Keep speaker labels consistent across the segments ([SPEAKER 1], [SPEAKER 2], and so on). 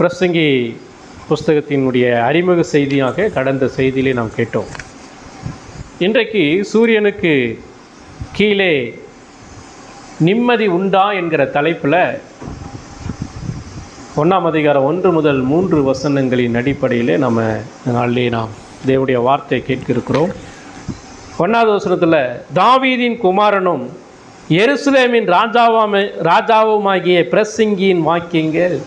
[SPEAKER 1] பிரசங்கி புஸ்தகத்தினுடைய அறிமுக செய்தியாக கடந்த செய்தியிலே நாம் கேட்டோம். இன்றைக்கு சூரியனுக்கு கீழே நிம்மதி உண்டா என்கிற தலைப்பில் 1ஆம் அதிகாரம் 1 முதல் 3 வசனங்களின் அடிப்படையிலே நாம் நாளிலே நாம் தேவனுடைய வார்த்தையை கேட்க இருக்கிறோம். 1வது வசனத்தில், தாவீதின் குமாரனும் எருசலேமின் ராஜாவுமாகிய பிரசங்கியின் வாக்கியங்கள்.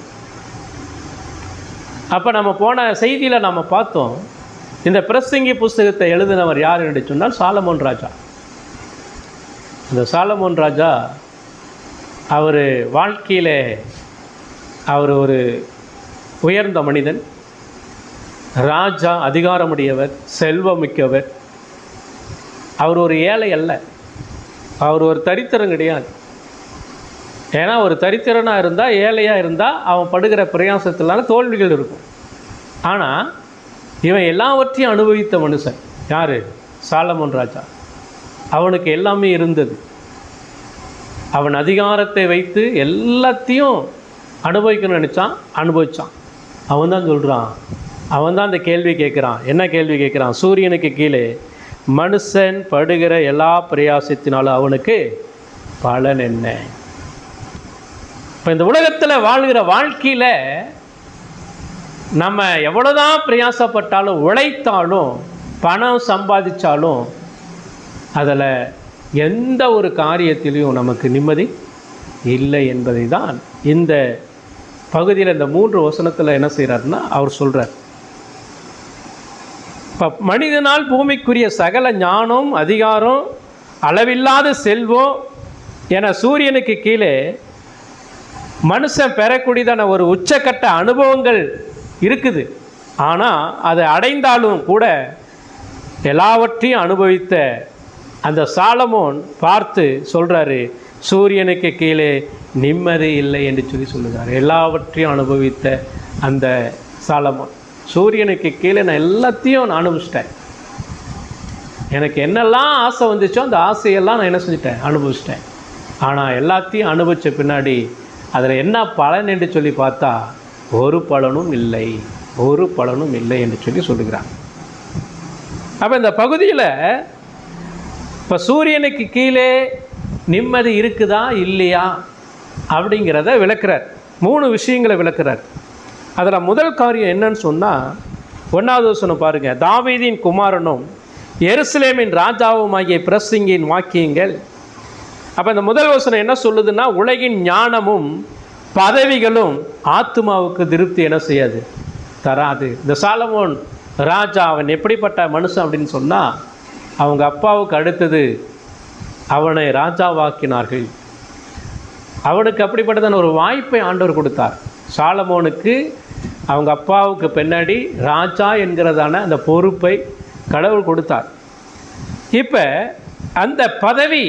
[SPEAKER 1] அப்போ நம்ம போன செய்தியில் நம்ம பார்த்தோம், இந்த பிரசங்கி புஸ்தகத்தை எழுதினவர் யார் என்று சொன்னால் சாலமோன் ராஜா. இந்த சாலமோன் ராஜா அவர் வாழ்க்கையில் அவர் ஒரு உயர்ந்த மனிதன், ராஜா, அதிகாரமுடையவர், செல்வமிக்கவர். அவர் ஒரு ஏழை அல்ல, அவர் ஒரு தரித்திரம் கிடையாது. ஏன்னா ஒரு தரித்திரனாக இருந்தால், ஏழையாக இருந்தால் அவன் படுகிற பிரயாசத்திலான தோல்விகள் இருக்கும். ஆனால் இவன் எல்லாவற்றையும் அனுபவித்த மனுஷன் யார்? சாலமோன் ராஜா. அவனுக்கு எல்லாமே இருந்தது. அவன் அதிகாரத்தை வைத்து எல்லாத்தையும் அனுபவிக்கணும்னு நினச்சான், அனுபவித்தான். அவன் தான் சொல்கிறான், அவன் தான் அந்த கேள்வி கேட்குறான். என்ன கேள்வி கேட்குறான்? சூரியனுக்கு கீழே மனுஷன் படுகிற எல்லா பிரயாசத்தினாலும் அவனுக்கு பலன் என்ன? இப்போ இந்த உலகத்தில் வாழ்கிற வாழ்க்கையில் நம்ம எவ்வளோதான் பிரயாசப்பட்டாலும், உழைத்தாலும், பணம் சம்பாதிச்சாலும் அதில் எந்த ஒரு காரியத்திலையும் நமக்கு நிம்மதி இல்லை என்பதை தான் இந்த பகுதியில் இந்த 3 வசனத்தில் என்ன செய்கிறாருன்னா அவர் சொல்கிறார். இப்போ மனிதனால் பூமிக்குரிய சகல ஞானம், அதிகாரம், அளவில்லாத செல்வம் என சூரியனுக்கு கீழே மனுஷன் பெறக்கூடியதான ஒரு உச்சக்கட்ட அனுபவங்கள் இருக்குது. ஆனால் அதை அடைந்தாலும் கூட எல்லாவற்றையும் அனுபவித்த அந்த சாலமோன் பார்த்து சொல்கிறாரு, சூரியனுக்கு கீழே நிம்மதி இல்லை என்று சொல்லுகிறார். எல்லாவற்றையும் அனுபவித்த அந்த சாலமோன், சூரியனுக்கு கீழே நான் எல்லாத்தையும் நான் அனுபவிச்சிட்டேன். எனக்கு என்னெல்லாம் ஆசை வந்துச்சோ அந்த ஆசையெல்லாம் நான் என்ன செஞ்சிட்டேன்? அனுபவிச்சிட்டேன். ஆனால் எல்லாத்தையும் அனுபவித்த பின்னாடி அதில் என்ன பலன் என்று சொல்லி பார்த்தா ஒரு பலனும் இல்லை, ஒரு பலனும் இல்லை என்று சொல்லுகிறான். அப்போ இந்த பகுதியில் இப்போ சூரியனுக்கு கீழே நிம்மதி இருக்குதா இல்லையா அப்படிங்கிறத விளக்குறார். 3 விஷயங்களை விளக்குறார். அதில் முதல் காரியம் என்னன்னு சொன்னால் 1வது வசனம் பாருங்கள், தாவீதின் குமாரனும் எருசலேமின் ராஜாவுமாகிய பிரசங்கியின் வாக்கியங்கள். அப்போ இந்த முதல் வசனம் என்ன சொல்லுதுன்னா, உலகின் ஞானமும் பதவிகளும் ஆத்மாவுக்கு திருப்தி என்ன செய்யாது? தராது. இந்த சாலமோன் ராஜா அவன் எப்படிப்பட்ட மனுஷன் அப்படின்னு சொன்னால், அவங்க அப்பாவுக்கு அடுத்தது அவனை ராஜாவாக்கினார்கள். அவனுக்கு அப்படிப்பட்டதான ஒரு வாய்ப்பை ஆண்டவர் கொடுத்தார். சாலமோனுக்கு அவங்க அப்பாவுக்கு பின்னாடி ராஜா என்கிறதான அந்த பொறுப்பை கடவுள் கொடுத்தார். இப்போ அந்த பதவி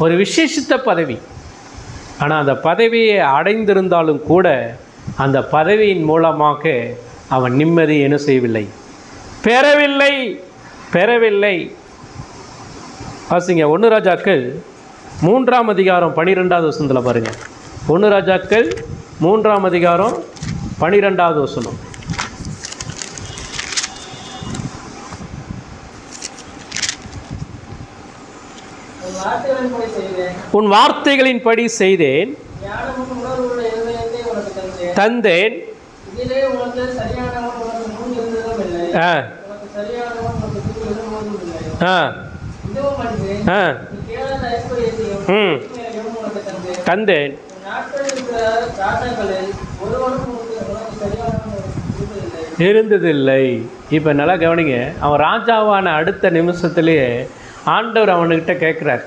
[SPEAKER 1] ஒரு விசேஷித்த பதவி. ஆனால் அந்த பதவியை அடைந்திருந்தாலும் கூட அந்த பதவியின் மூலமாக அவன் நிம்மதி என்ன செய்யவில்லை? பெறவில்லை. வாசிங்க 1 ராஜாக்கள் 3ஆம் அதிகாரம் 12வது வசனத்தில் பாருங்கள். 1 ராஜாக்கள் 3ஆம் அதிகாரம் 12வது வசனம். உன் வார்த்தைகளின்படி செய்தேன், தந்தேன். தந்தேன். இருந்ததில்லை. இப்போ நல்லா கவனிங்க, அவன் ராஜாவான அடுத்த நிமிஷத்துலேயே ஆண்டவர் அவனுக்கிட்ட கேட்குறார்,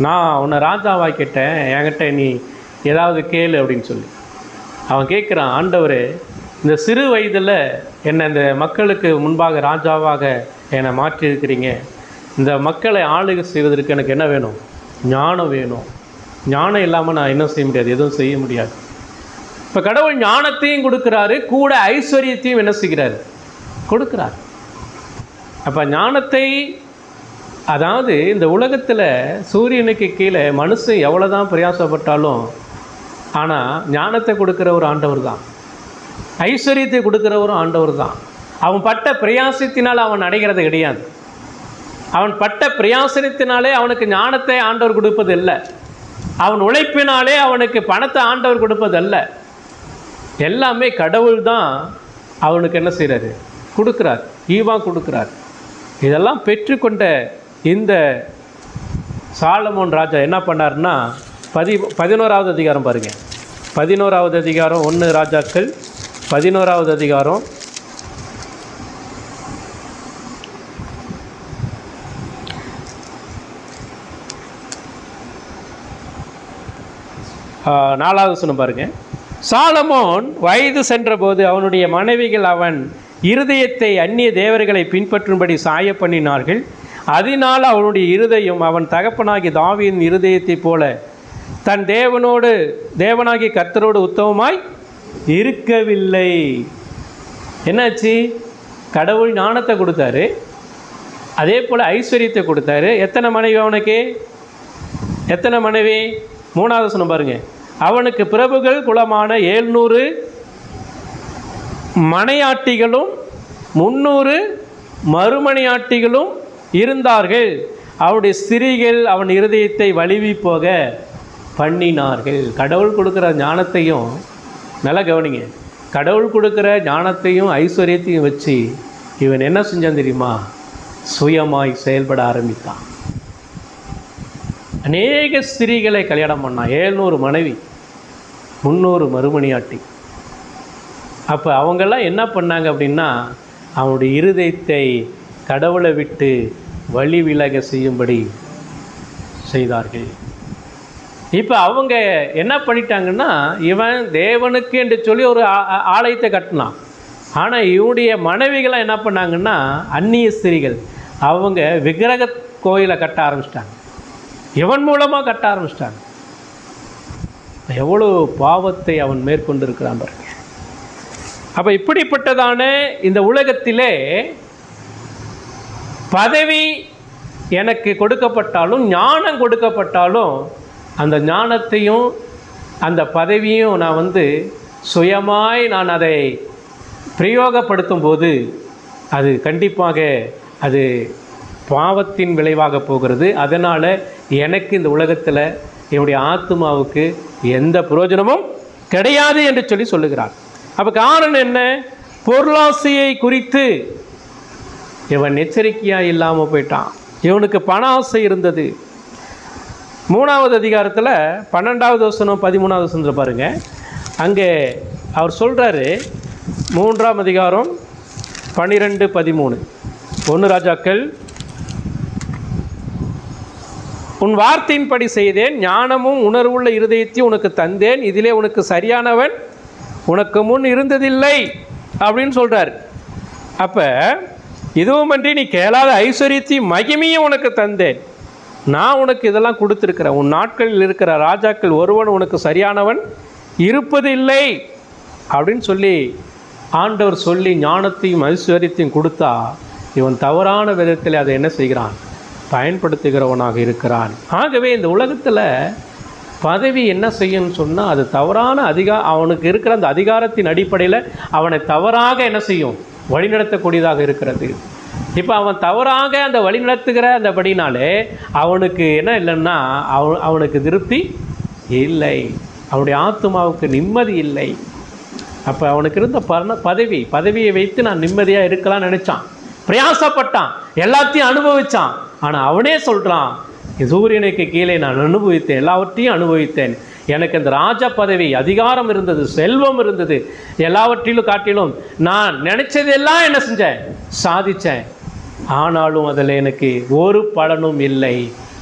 [SPEAKER 1] நான் உன்னை ராஜாவாக்கிட்டேன், என்கிட்ட நீ ஏதாவது கேளு அப்படின்னு சொல்லி. அவன் கேட்குறான், ஆண்டவரே, இந்த சிறு வயதில் என்னை இந்த மக்களுக்கு முன்பாக ராஜாவாக என்னை மாற்றியிருக்கிறீங்க. இந்த மக்களை ஆளுகை செய்வதற்கு எனக்கு என்ன வேணும்? ஞானம் வேணும். ஞானம் இல்லாமல் நான் என்ன செய்ய முடியாது? எதுவும் செய்ய முடியாது. இப்போ கடவுள் ஞானத்தையும் கொடுக்குறாரு, கூட ஐஸ்வர்யத்தையும் என்ன செய்கிறார்? கொடுக்குறார். அப்போ ஞானத்தை, அதாவது இந்த உலகத்தில் சூரியனுக்கு கீழே மனுஷன் எவ்வளோ தான் பிரயாசப்பட்டாலும் ஆனால் ஞானத்தை கொடுக்குற ஒரு ஆண்டவர் தான். ஐஸ்வர்யத்தை கொடுக்கிறவரும் ஆண்டவர் தான். அவன் பட்ட பிரயாசத்தினால் அவன் அடைகிறது கிடையாது. அவன் பட்ட பிரயாசத்தினாலே அவனுக்கு ஞானத்தை ஆண்டவர் கொடுப்பது இல்லை. அவன் உழைப்பினாலே அவனுக்கு பணத்தை ஆண்டவர் கொடுப்பதல்ல. எல்லாமே கடவுள் தான் அவனுக்கு என்ன செய்கிறாரு, கொடுக்குறார், ஈவாக கொடுக்குறார். இதெல்லாம் பெற்றுக்கொண்ட இந்த சாலமோன் ராஜா என்ன பண்ணார்னா 11வது அதிகாரம் பாருங்கள். 11வது அதிகாரம் 1 ராஜாக்கள் 11வது அதிகாரம் 4வது வசனம் பாருங்கள். சாலமோன் வயது சென்றபோது அவனுடைய மனைவிகள் அவன் இருதயத்தை அந்நிய தேவர்களை பின்பற்றும்படி சாய பண்ணினார்கள். அதனால் அவனுடைய இருதயம் அவன் தகப்பனாகி தாவீதின் இருதயத்தைப் போல தன் தேவனாகிய கர்த்தரோடு உத்தமமாய் இருக்கவில்லை. என்னாச்சு? கடவுள் ஞானத்தை கொடுத்தாரு, அதே போல் ஐஸ்வர்யத்தை கொடுத்தாரு. எத்தனை மனைவி அவனுக்கு? எத்தனை மனைவி? 3வது வசனம் பாருங்க. அவனுக்கு பிரபுகள் குலமான 700 மனையாட்டிகளும் 300 மறுமனையாட்டிகளும் இருந்தார்கள். அவருடைய ஸ்திரீகள் அவன் இருதயத்தை வலிவி போக பண்ணினார்கள். கடவுள் கொடுக்குற ஞானத்தையும், நல்லா கவனிங்க, கடவுள் கொடுக்குற ஞானத்தையும் ஐஸ்வர்யத்தையும் வச்சு இவன் என்ன செஞ்சான் தெரியுமா? சுயமாய் செயல்பட ஆரம்பித்தான். அநேக ஸ்திரீகளை கல்யாணம் பண்ணான். 700 மனைவி, 300 மறுமணியாட்டி. அப்போ அவங்கெல்லாம் என்ன பண்ணாங்க அப்படின்னா, அவனுடைய இருதயத்தை கடவுளை விட்டு வழி விலக செய்யும்படி செய்தார்கள். இப்போ அவங்க என்ன பண்ணிட்டாங்கன்னா, இவன் தேவனுக்கு என்று சொல்லி ஒரு ஆலயத்தை கட்டினான். ஆனால் இவனுடைய மனைவிகளாம் என்ன பண்ணாங்கன்னா, அந்நிய ஸ்திரீகள், அவங்க விக்கிரக கோயிலை கட்ட ஆரம்பிச்சிட்டாங்க. இவன் மூலமாக கட்ட ஆரம்பிச்சிட்டாங்க. எவ்வளோ பாவத்தை அவன் மேற்கொண்டு இருக்கிறான் பாருங்க. அப்போ இப்படிப்பட்டதான இந்த உலகத்திலே பதவி எனக்கு கொடுக்கப்பட்டாலும், ஞானம் கொடுக்கப்பட்டாலும், அந்த ஞானத்தையும் அந்த பதவியும் நான் சுயமாய் நான் அதை பிரயோகப்படுத்தும் போது அது கண்டிப்பாக அது பாவத்தின் விளைவாக போகிறது. அதனால் எனக்கு இந்த உலகத்தில் என்னுடைய ஆத்மாவுக்கு எந்த பிரயோஜனமும் கிடையாது என்று சொல்லி சொல்லுகிறார். அப்போ காரணம் என்ன? பொருளாசையை குறித்து இவன் எச்சரிக்கையாக இல்லாமல் போயிட்டான். இவனுக்கு பண ஆசை இருந்தது. 3வது அதிகாரத்தில் 12வது வசனம் 13வது வசனத்தில் பாருங்கள். அங்கே அவர் சொல்கிறாரு, 3ஆம் அதிகாரம் 12-13, 1 ராஜாக்கள். உன் வார்த்தையின்படி செய்தேன், ஞானமும் உணர்வுள்ள இருதயத்தையும் உனக்கு தந்தேன், இதிலே உனக்கு சரியானவன் உனக்கு முன் இருந்ததில்லை அப்படின்னு சொல்கிறார். அப்போ இதுவுமன்றி நீ கேளாத ஐஸ்வர்யத்தையும் மகிமையும் உனக்கு தந்தேன். நான் உனக்கு இதெல்லாம் கொடுத்துருக்கிறேன். உன் நாட்களில் இருக்கிற ராஜாக்கள் ஒருவன் உனக்கு சரியானவன் இருப்பது இல்லை அப்படின்னு சொல்லி ஆண்டவர் சொல்லி ஞானத்தையும் ஐஸ்வர்யத்தையும் கொடுத்தா, இவன் தவறான விதத்தில் அதை என்ன செய்கிறான்? பயன்படுத்துகிறவனாக இருக்கிறான். ஆகவே இந்த உலகத்தில் பதவி என்ன செய்யணும்னு சொன்னால், அது தவறான அவனுக்கு இருக்கிற அந்த அதிகாரத்தின் அடிப்படையில் அவனை தவறாக என்ன செய்யும்? வழிநடத்தக்கூடியதாக இருக்கிறது. இப்போ அவன் தவறாக அந்த வழிநடத்துகிற அந்த படினாலே அவனுக்கு என்ன இல்லைன்னா, அவனுக்கு திருப்தி இல்லை, அவனுடைய ஆத்மாவுக்கு நிம்மதி இல்லை. அப்போ அவனுக்கு இருந்த பதவியை வைத்து நான் நிம்மதியாக இருக்கலாம்னு நினச்சான், பிரயாசப்பட்டான், எல்லாத்தையும் அனுபவித்தான். ஆனால் அவனே சொல்கிறான், சூரியனுக்கு கீழே நான் அனுபவித்தேன், எல்லாவற்றையும் அனுபவித்தேன். எனக்கு அந்த ராஜ பதவி, அதிகாரம் இருந்தது, செல்வம் இருந்தது, எல்லாவற்றிலும் காட்டிலும் நான் நினச்சதெல்லாம் என்ன செஞ்சேன்? சாதித்தேன். ஆனாலும் அதில் எனக்கு ஒரு பலனும் இல்லை,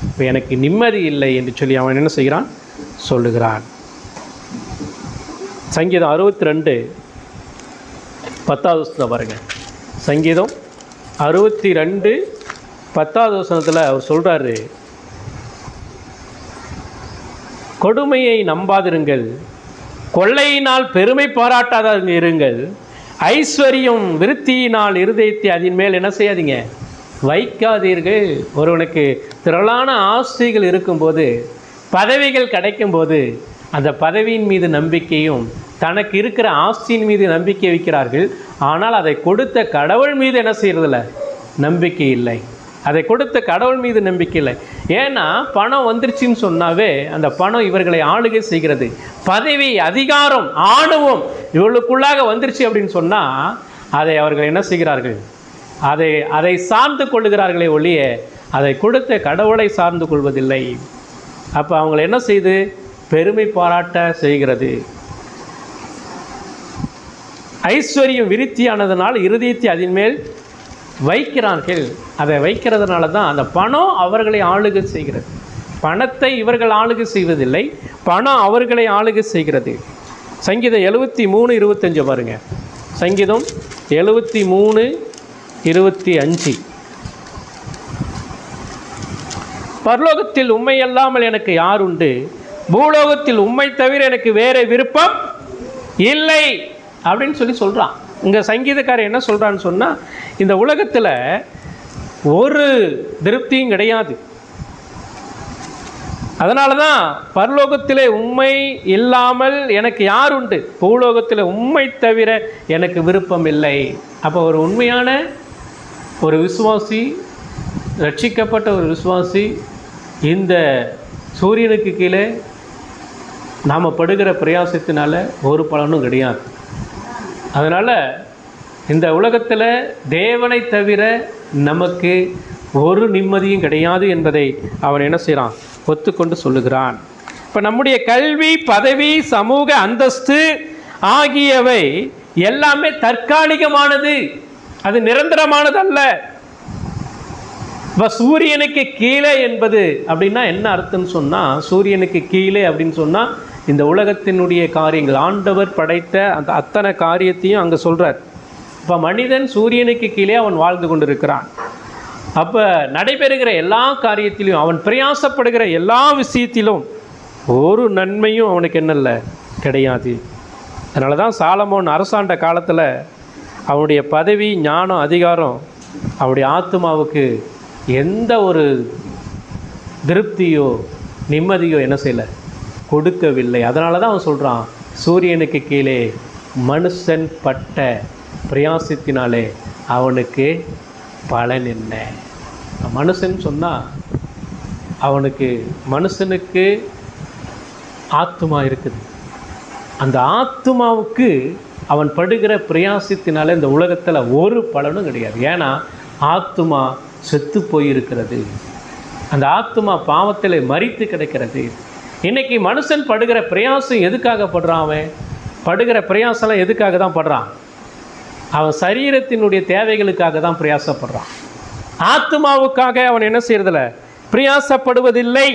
[SPEAKER 1] இப்போ எனக்கு நிம்மதி இல்லை என்று சொல்லி அவன் என்ன செய்கிறான்? சொல்லுகிறான். சங்கீதம் 62 10வது வசனத்தில் பாருங்கள். சங்கீதம் 62 10வது வசனத்தில் அவர் சொல்கிறாரு, கொடுமையை நம்பாதிருங்கள், கொள்ளையினால் பெருமை பாராட்டாத இருங்கள், ஐஸ்வர்யம் விருத்தியினால் இருதயத்தை அதன் மேல் என்ன செய்யாதீங்க? வைக்காதீர்கள். ஒருவனுக்கு திரளான ஆசைகள் இருக்கும்போது, பதவிகள் கிடைக்கும்போது, அந்த பதவியின் மீது நம்பிக்கையும் தனக்கு இருக்கிற ஆஸ்தியின் மீது நம்பிக்கை வைக்கிறார்கள். ஆனால் அதை கொடுத்த கடவுள் மீது என்ன செய்யறதில்ல? நம்பிக்கை இல்லை. அதை கொடுத்த கடவுள் மீது நம்பிக்கை இல்லை. ஏன்னா பணம் வந்துருச்சுன்னு சொன்னாவே அந்த பணம் இவர்களை ஆளுகை செய்கிறது. பதவி, அதிகாரம், ஆணவம் இவர்களுக்குள்ளாக வந்துருச்சு அப்படின்னு சொன்னால் அதை அவர்கள் என்ன செய்கிறார்கள்? அதை சார்ந்து கொள்ளுகிறார்களே ஒழிய அதை கொடுத்த கடவுளை சார்ந்து கொள்வதில்லை. அப்போ அவங்களை என்ன செய்து பெருமை பாராட்ட செய்கிறது. ஐஸ்வர்யம் விருத்தியானதுனால் இருதயத்தை அதன் மேல் வைக்கிறார்கள். அதை வைக்கிறதுனால தான் அந்த பணம் அவர்களை ஆளுகை செய்கிறது. பணத்தை இவர்கள் ஆளுகை செய்வதில்லை, பணம் அவர்களை ஆளுகை செய்கிறது. சங்கீதம் 73:25 பாருங்க. சங்கீதம் 73:25. பரலோகத்தில் உம்மை அல்லாமல் எனக்கு யார் உண்டு? பூலோகத்தில் உம்மை தவிர எனக்கு வேற விருப்பம் இல்லை அப்படின்னு சொல்கிறான். இங்கே சங்கீதக்காரர் என்ன சொல்கிறான்னு சொன்னால், இந்த உலகத்தில் ஒரு திருப்தியும் கிடையாது. அதனால தான் பரலோகத்திலே உம்மை இல்லாமல் எனக்கு யார் உண்டு, பூலோகத்தில் உம்மை தவிர எனக்கு விருப்பம் இல்லை. அப்போ ஒரு உண்மையான ஒரு விசுவாசி, ரட்சிக்கப்பட்ட ஒரு விசுவாசி, இந்த சூரியனுக்கு கீழே நாம் படுகிற பிரயாசத்தினால ஒரு பலனும் கிடையாது. அதனால் இந்த உலகத்தில் தேவனை தவிர நமக்கு ஒரு நிம்மதியும் கிடையாது என்பதை அவன் என்ன செய்கிறான்? ஒத்துக்கொண்டு சொல்லுகிறான். இப்போ நம்முடைய கல்வி, பதவி, சமூக அந்தஸ்து ஆகியவை எல்லாமே தற்காலிகமானது, அது நிரந்தரமானது அல்ல. இப்போ சூரியனுக்கு கீழே என்பது அப்படின்னா என்ன அர்த்தம்னு சொன்னால், சூரியனுக்கு கீழே அப்படின்னு சொன்னால் இந்த உலகத்தினுடைய காரியங்கள், ஆண்டவர் படைத்த அந்த அத்தனை காரியத்தையும் அங்கே சொல்கிறார். இப்போ மனிதன் சூரியனுக்கு கீழே அவன் வாழ்ந்து கொண்டிருக்கிறான். அப்போ நடைபெறுகிற எல்லா காரியத்திலும், அவன் பிரயாசப்படுகிற எல்லா விஷயத்திலும் ஒரு நன்மையும் அவனுக்கு என்னல்ல கிடையாது. அதனால தான் சாலமோன் அரசாண்ட காலத்தில் அவனுடைய பதவி, ஞானம், அதிகாரம் அவனுடைய ஆத்மாவுக்கு எந்த ஒரு திருப்தியோ நிம்மதியோ என்ன செய்யலை, கொடுக்கவில்லை. அதனால தான் அவன் சொல்கிறான், சூரியனுக்கு கீழே மனுஷன் பட்ட பிரயாசத்தினாலே அவனுக்கு பலன் என்ன? மனுஷன் சொன்னால் அவனுக்கு, மனுஷனுக்கு ஆத்மா இருக்குது. அந்த ஆத்மாவுக்கு அவன் படுகிற பிரயாசத்தினால இந்த உலகத்தில் ஒரு பலனும் கிடையாது. ஏன்னா ஆத்மா செத்து போயிருக்கிறது. அந்த ஆத்மா பாவத்தில் மரித்து கிடக்கிறது. இன்றைக்கி மனுஷன் படுகிற பிரயாசம் எதுக்காக படுறான்? அவன் படுகிற பிரயாசம்லாம் எதுக்காக தான் படுறான்? அவன் சரீரத்தினுடைய தேவைகளுக்காக தான் பிரயாசப்படுறான். ஆத்மாவுக்காக அவன் என்ன செய்யறதில்ல, பிரயாசப்படுவதில்லை.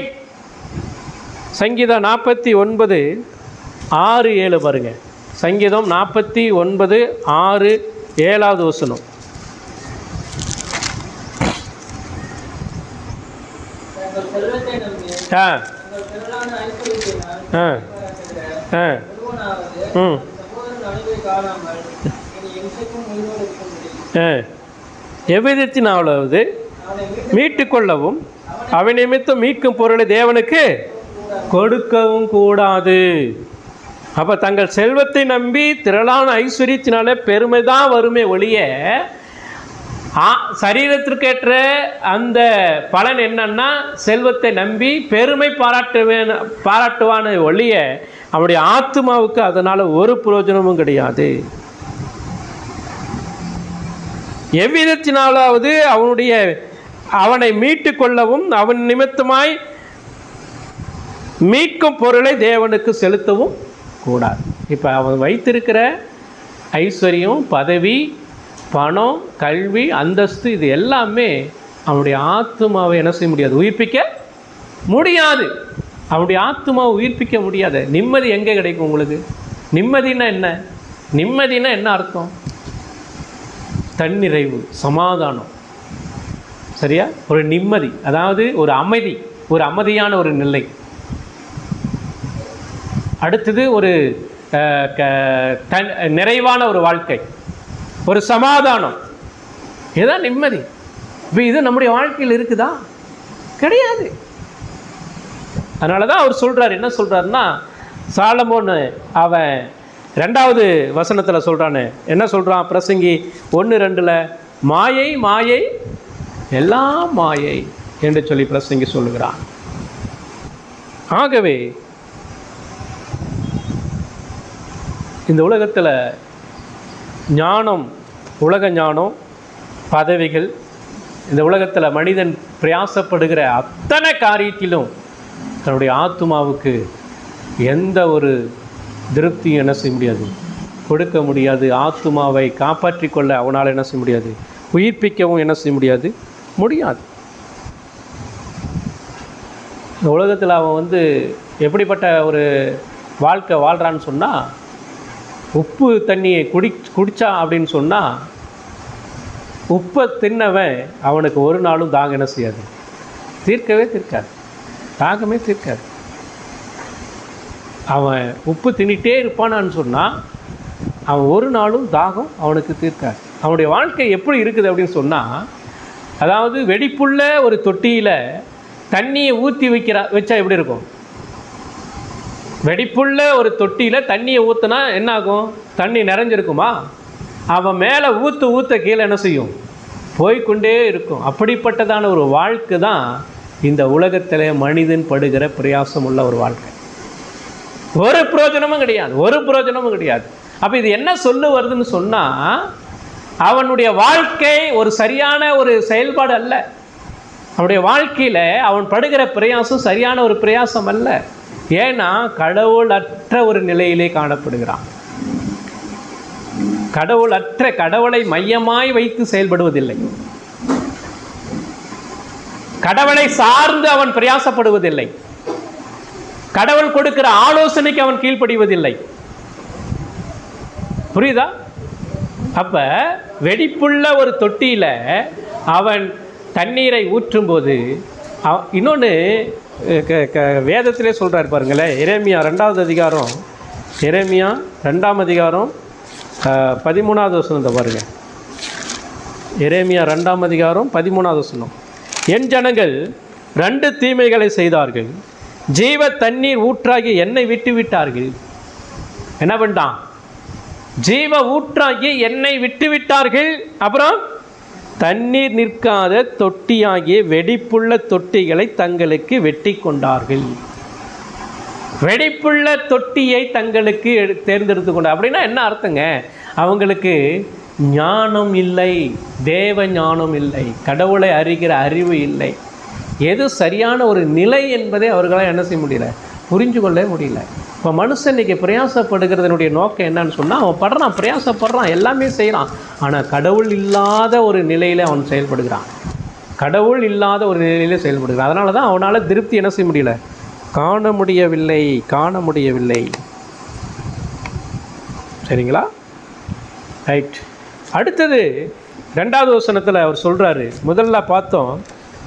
[SPEAKER 1] சங்கீதம் 49:6-7 பாருங்க. சங்கீதம் 49:6-7 வசனம். எவ்விதத்தினாலாவது மீட்டு கொள்ளவும் அவன் நிமித்தம் மீட்கும் பொருளை தேவனுக்கு கொடுக்கவும் கூடாது. அப்போ தங்கள் செல்வத்தை நம்பி திரளான ஐஸ்வர்யத்தினால பெருமை தான் வருமே ஒழிய சரீரத்திற்கேற்ற அந்த பலன் என்னன்னா, செல்வத்தை நம்பி பெருமை பாராட்டுவான ஒழிய அவனுடைய ஆத்மாவுக்கு அதனால் ஒரு பிரயோஜனமும் கிடையாது. எவ்விதத்தினாலாவது அவனை மீட்டு கொள்ளவும் அவன் நிமித்தமாய் மீட்கும் பொருளை தேவனுக்கு செலுத்தவும் கூடாது. இப்போ அவன் வைத்திருக்கிற ஐஸ்வர்யம், பதவி, பணம், கல்வி, அந்தஸ்து, இது எல்லாமே அவனுடைய ஆத்மாவை என்ன செய்ய முடியாது, உயிர்ப்பிக்க முடியாது. அவனுடைய ஆத்மாவை உயிர்ப்பிக்க முடியாது. நிம்மதி எங்கே கிடைக்கும் உங்களுக்கு? நிம்மதினா என்ன? நிம்மதினா என்ன அர்த்தம்? தன்னிறைவு, சமாதானம், சரியா? ஒரு நிம்மதி, அதாவது ஒரு அமைதி, ஒரு அமைதியான ஒரு நிலை. அடுத்தது ஒரு நிறைவான ஒரு வாழ்க்கை, ஒரு சமாதானம், இதுதான் நிம்மதி. இப்போ இது நம்முடைய வாழ்க்கையில் இருக்குதா? கிடையாது. அதனால தான் அவர் சொல்கிறார், என்ன சொல்கிறாருன்னா, சாலமோன் அவன் 2வது வசனத்தில் சொல்கிறானே, என்ன சொல்கிறான் பிரசங்கி 1:2, மாயை மாயை எல்லாம் மாயை என்று சொல்லி பிரசங்கி சொல்லுகிறான். ஆகவே இந்த உலகத்தில் ஞானம், உலக ஞானம், பதவிகள், இந்த உலகத்தில் மனிதன் பிரயாசப்படுகிற அத்தனை காரியத்திலும் தன்னுடைய ஆத்துமாவுக்கு எந்த ஒரு திருப்தியும் என்ன செய்ய முடியாது, கொடுக்க முடியாது. ஆத்துமாவை காப்பாற்றி கொள்ள அவனால் என்ன செய்ய முடியாது, உயிர்ப்பிக்கவும் என்ன செய்ய முடியாது, முடியாது. இந்த உலகத்தில் அவன் எப்படிப்பட்ட ஒரு வாழ்க்கை வாழ்கிறான்னு சொன்னால், உப்பு தண்ணியை குடித்தா அப்படின்னு சொன்னால், உப்பை தின்னவன் அவனுக்கு ஒரு நாளும் தாகம் என்ன செய்யாது, தீர்க்கவே தீர்க்காது, தாகமே தீர்க்காது. அவன் உப்பு தின்னிட்டே இருப்பானான்னு சொன்னால் அவன் ஒரு நாளும் தாகம் அவனுக்கு தீர்க்காது. அவனுடைய வாழ்க்கை எப்படி இருக்குது அப்படின்னு சொன்னால், அதாவது வெடிப்புள்ள ஒரு தொட்டியில் தண்ணியை ஊற்றி வச்சா எப்படி இருக்கும்? வெடிப்புள்ள ஒரு தொட்டியில் தண்ணியை ஊற்றினா என்ன ஆகும்? தண்ணி நிறைஞ்சிருக்குமா? அவன் மேலே ஊற்ற கீழே என்ன செய்யும், போய்கொண்டே இருக்கும். அப்படிப்பட்டதான ஒரு வாழ்க்கை தான் இந்த உலகத்தில் மனிதன் படுகிற பிரயாசம் உள்ள ஒரு வாழ்க்கை. ஒரு பிரயோஜனமும் கிடையாது, ஒரு பிரயோஜனமும் கிடையாது. அப்போ இது என்ன சொல்ல வருதுன்னு சொன்னால், அவனுடைய வாழ்க்கை ஒரு சரியான ஒரு செயல்பாடு அல்ல. அவனுடைய வாழ்க்கையில் அவன் படுகிற பிரயாசம் சரியான ஒரு பிரயாசம் அல்ல. ஏன்னா கடவுளற்ற ஒரு நிலையிலே காணப்படுகிறான். கடவுளை மையமாய் வைத்து செயல்படுவதில்லை. கடவுளை சார்ந்து அவன் பிரயாசப்படுவதில்லை. கடவுள் கொடுக்கிற ஆலோசனைக்கு அவன் கீழ்ப்படிவதில்லை. புரியுதா? அப்ப வெடிப்புள்ள ஒரு தொட்டியில அவன் தண்ணீரை ஊற்றும் போது, இன்னொன்று வேதத்திலே சொல்றாரு பாருங்களேன். எரேமியா 2வது அதிகாரம், எரேமியா 2ஆம் அதிகாரம் 13வது வசனம் பாருங்க. எரேமியா 2ஆம் அதிகாரம் 13வது வசனம். என் ஜனங்கள் 2 தீமைகளை செய்தார்கள், ஜீவ தண்ணீர் ஊற்றாகி என்னை விட்டு விட்டார்கள். என்ன பண்ணிட்டான்? ஜீவ ஊற்றாகி என்னை விட்டு விட்டார்கள். அப்புறம் தண்ணீர் நிற்காத தொட்டியாகிய வெடிப்புள்ள தொட்டிகளை தங்களுக்கு வெட்டி கொண்டார்கள். வெடிப்புள்ள தொட்டியை தங்களுக்கு தேர்ந்தெடுத்து கொண்டார். அப்படின்னா என்ன அர்த்தங்க? அவங்களுக்கு ஞானம் இல்லை, தேவ ஞானம் இல்லை, கடவுளை அறிகிற அறிவு இல்லை. எது சரியான ஒரு நிலை என்பதை அவர்களால் என்ன செய்ய முடியல, புரிஞ்சு கொள்ள முடியல. இப்போ மனுஷன் இன்றைக்கி பிரயாசப்படுகிறதனுடைய நோக்கம் என்னன்னு சொன்னால், அவன் படுறான், பிரயாசப்படுறான், எல்லாமே செய்கிறான். ஆனால் கடவுள் இல்லாத ஒரு நிலையில் அவன் செயல்படுகிறான். கடவுள் இல்லாத ஒரு நிலையில் செயல்படுகிறான். அதனால தான் அவனால் திருப்தி என்ன செய்ய முடியல, காண முடியவில்லை. சரிங்களா? ரைட். அடுத்தது 2வது வசனத்தில் அவர் சொல்கிறாரு. முதல்ல பார்த்தோம்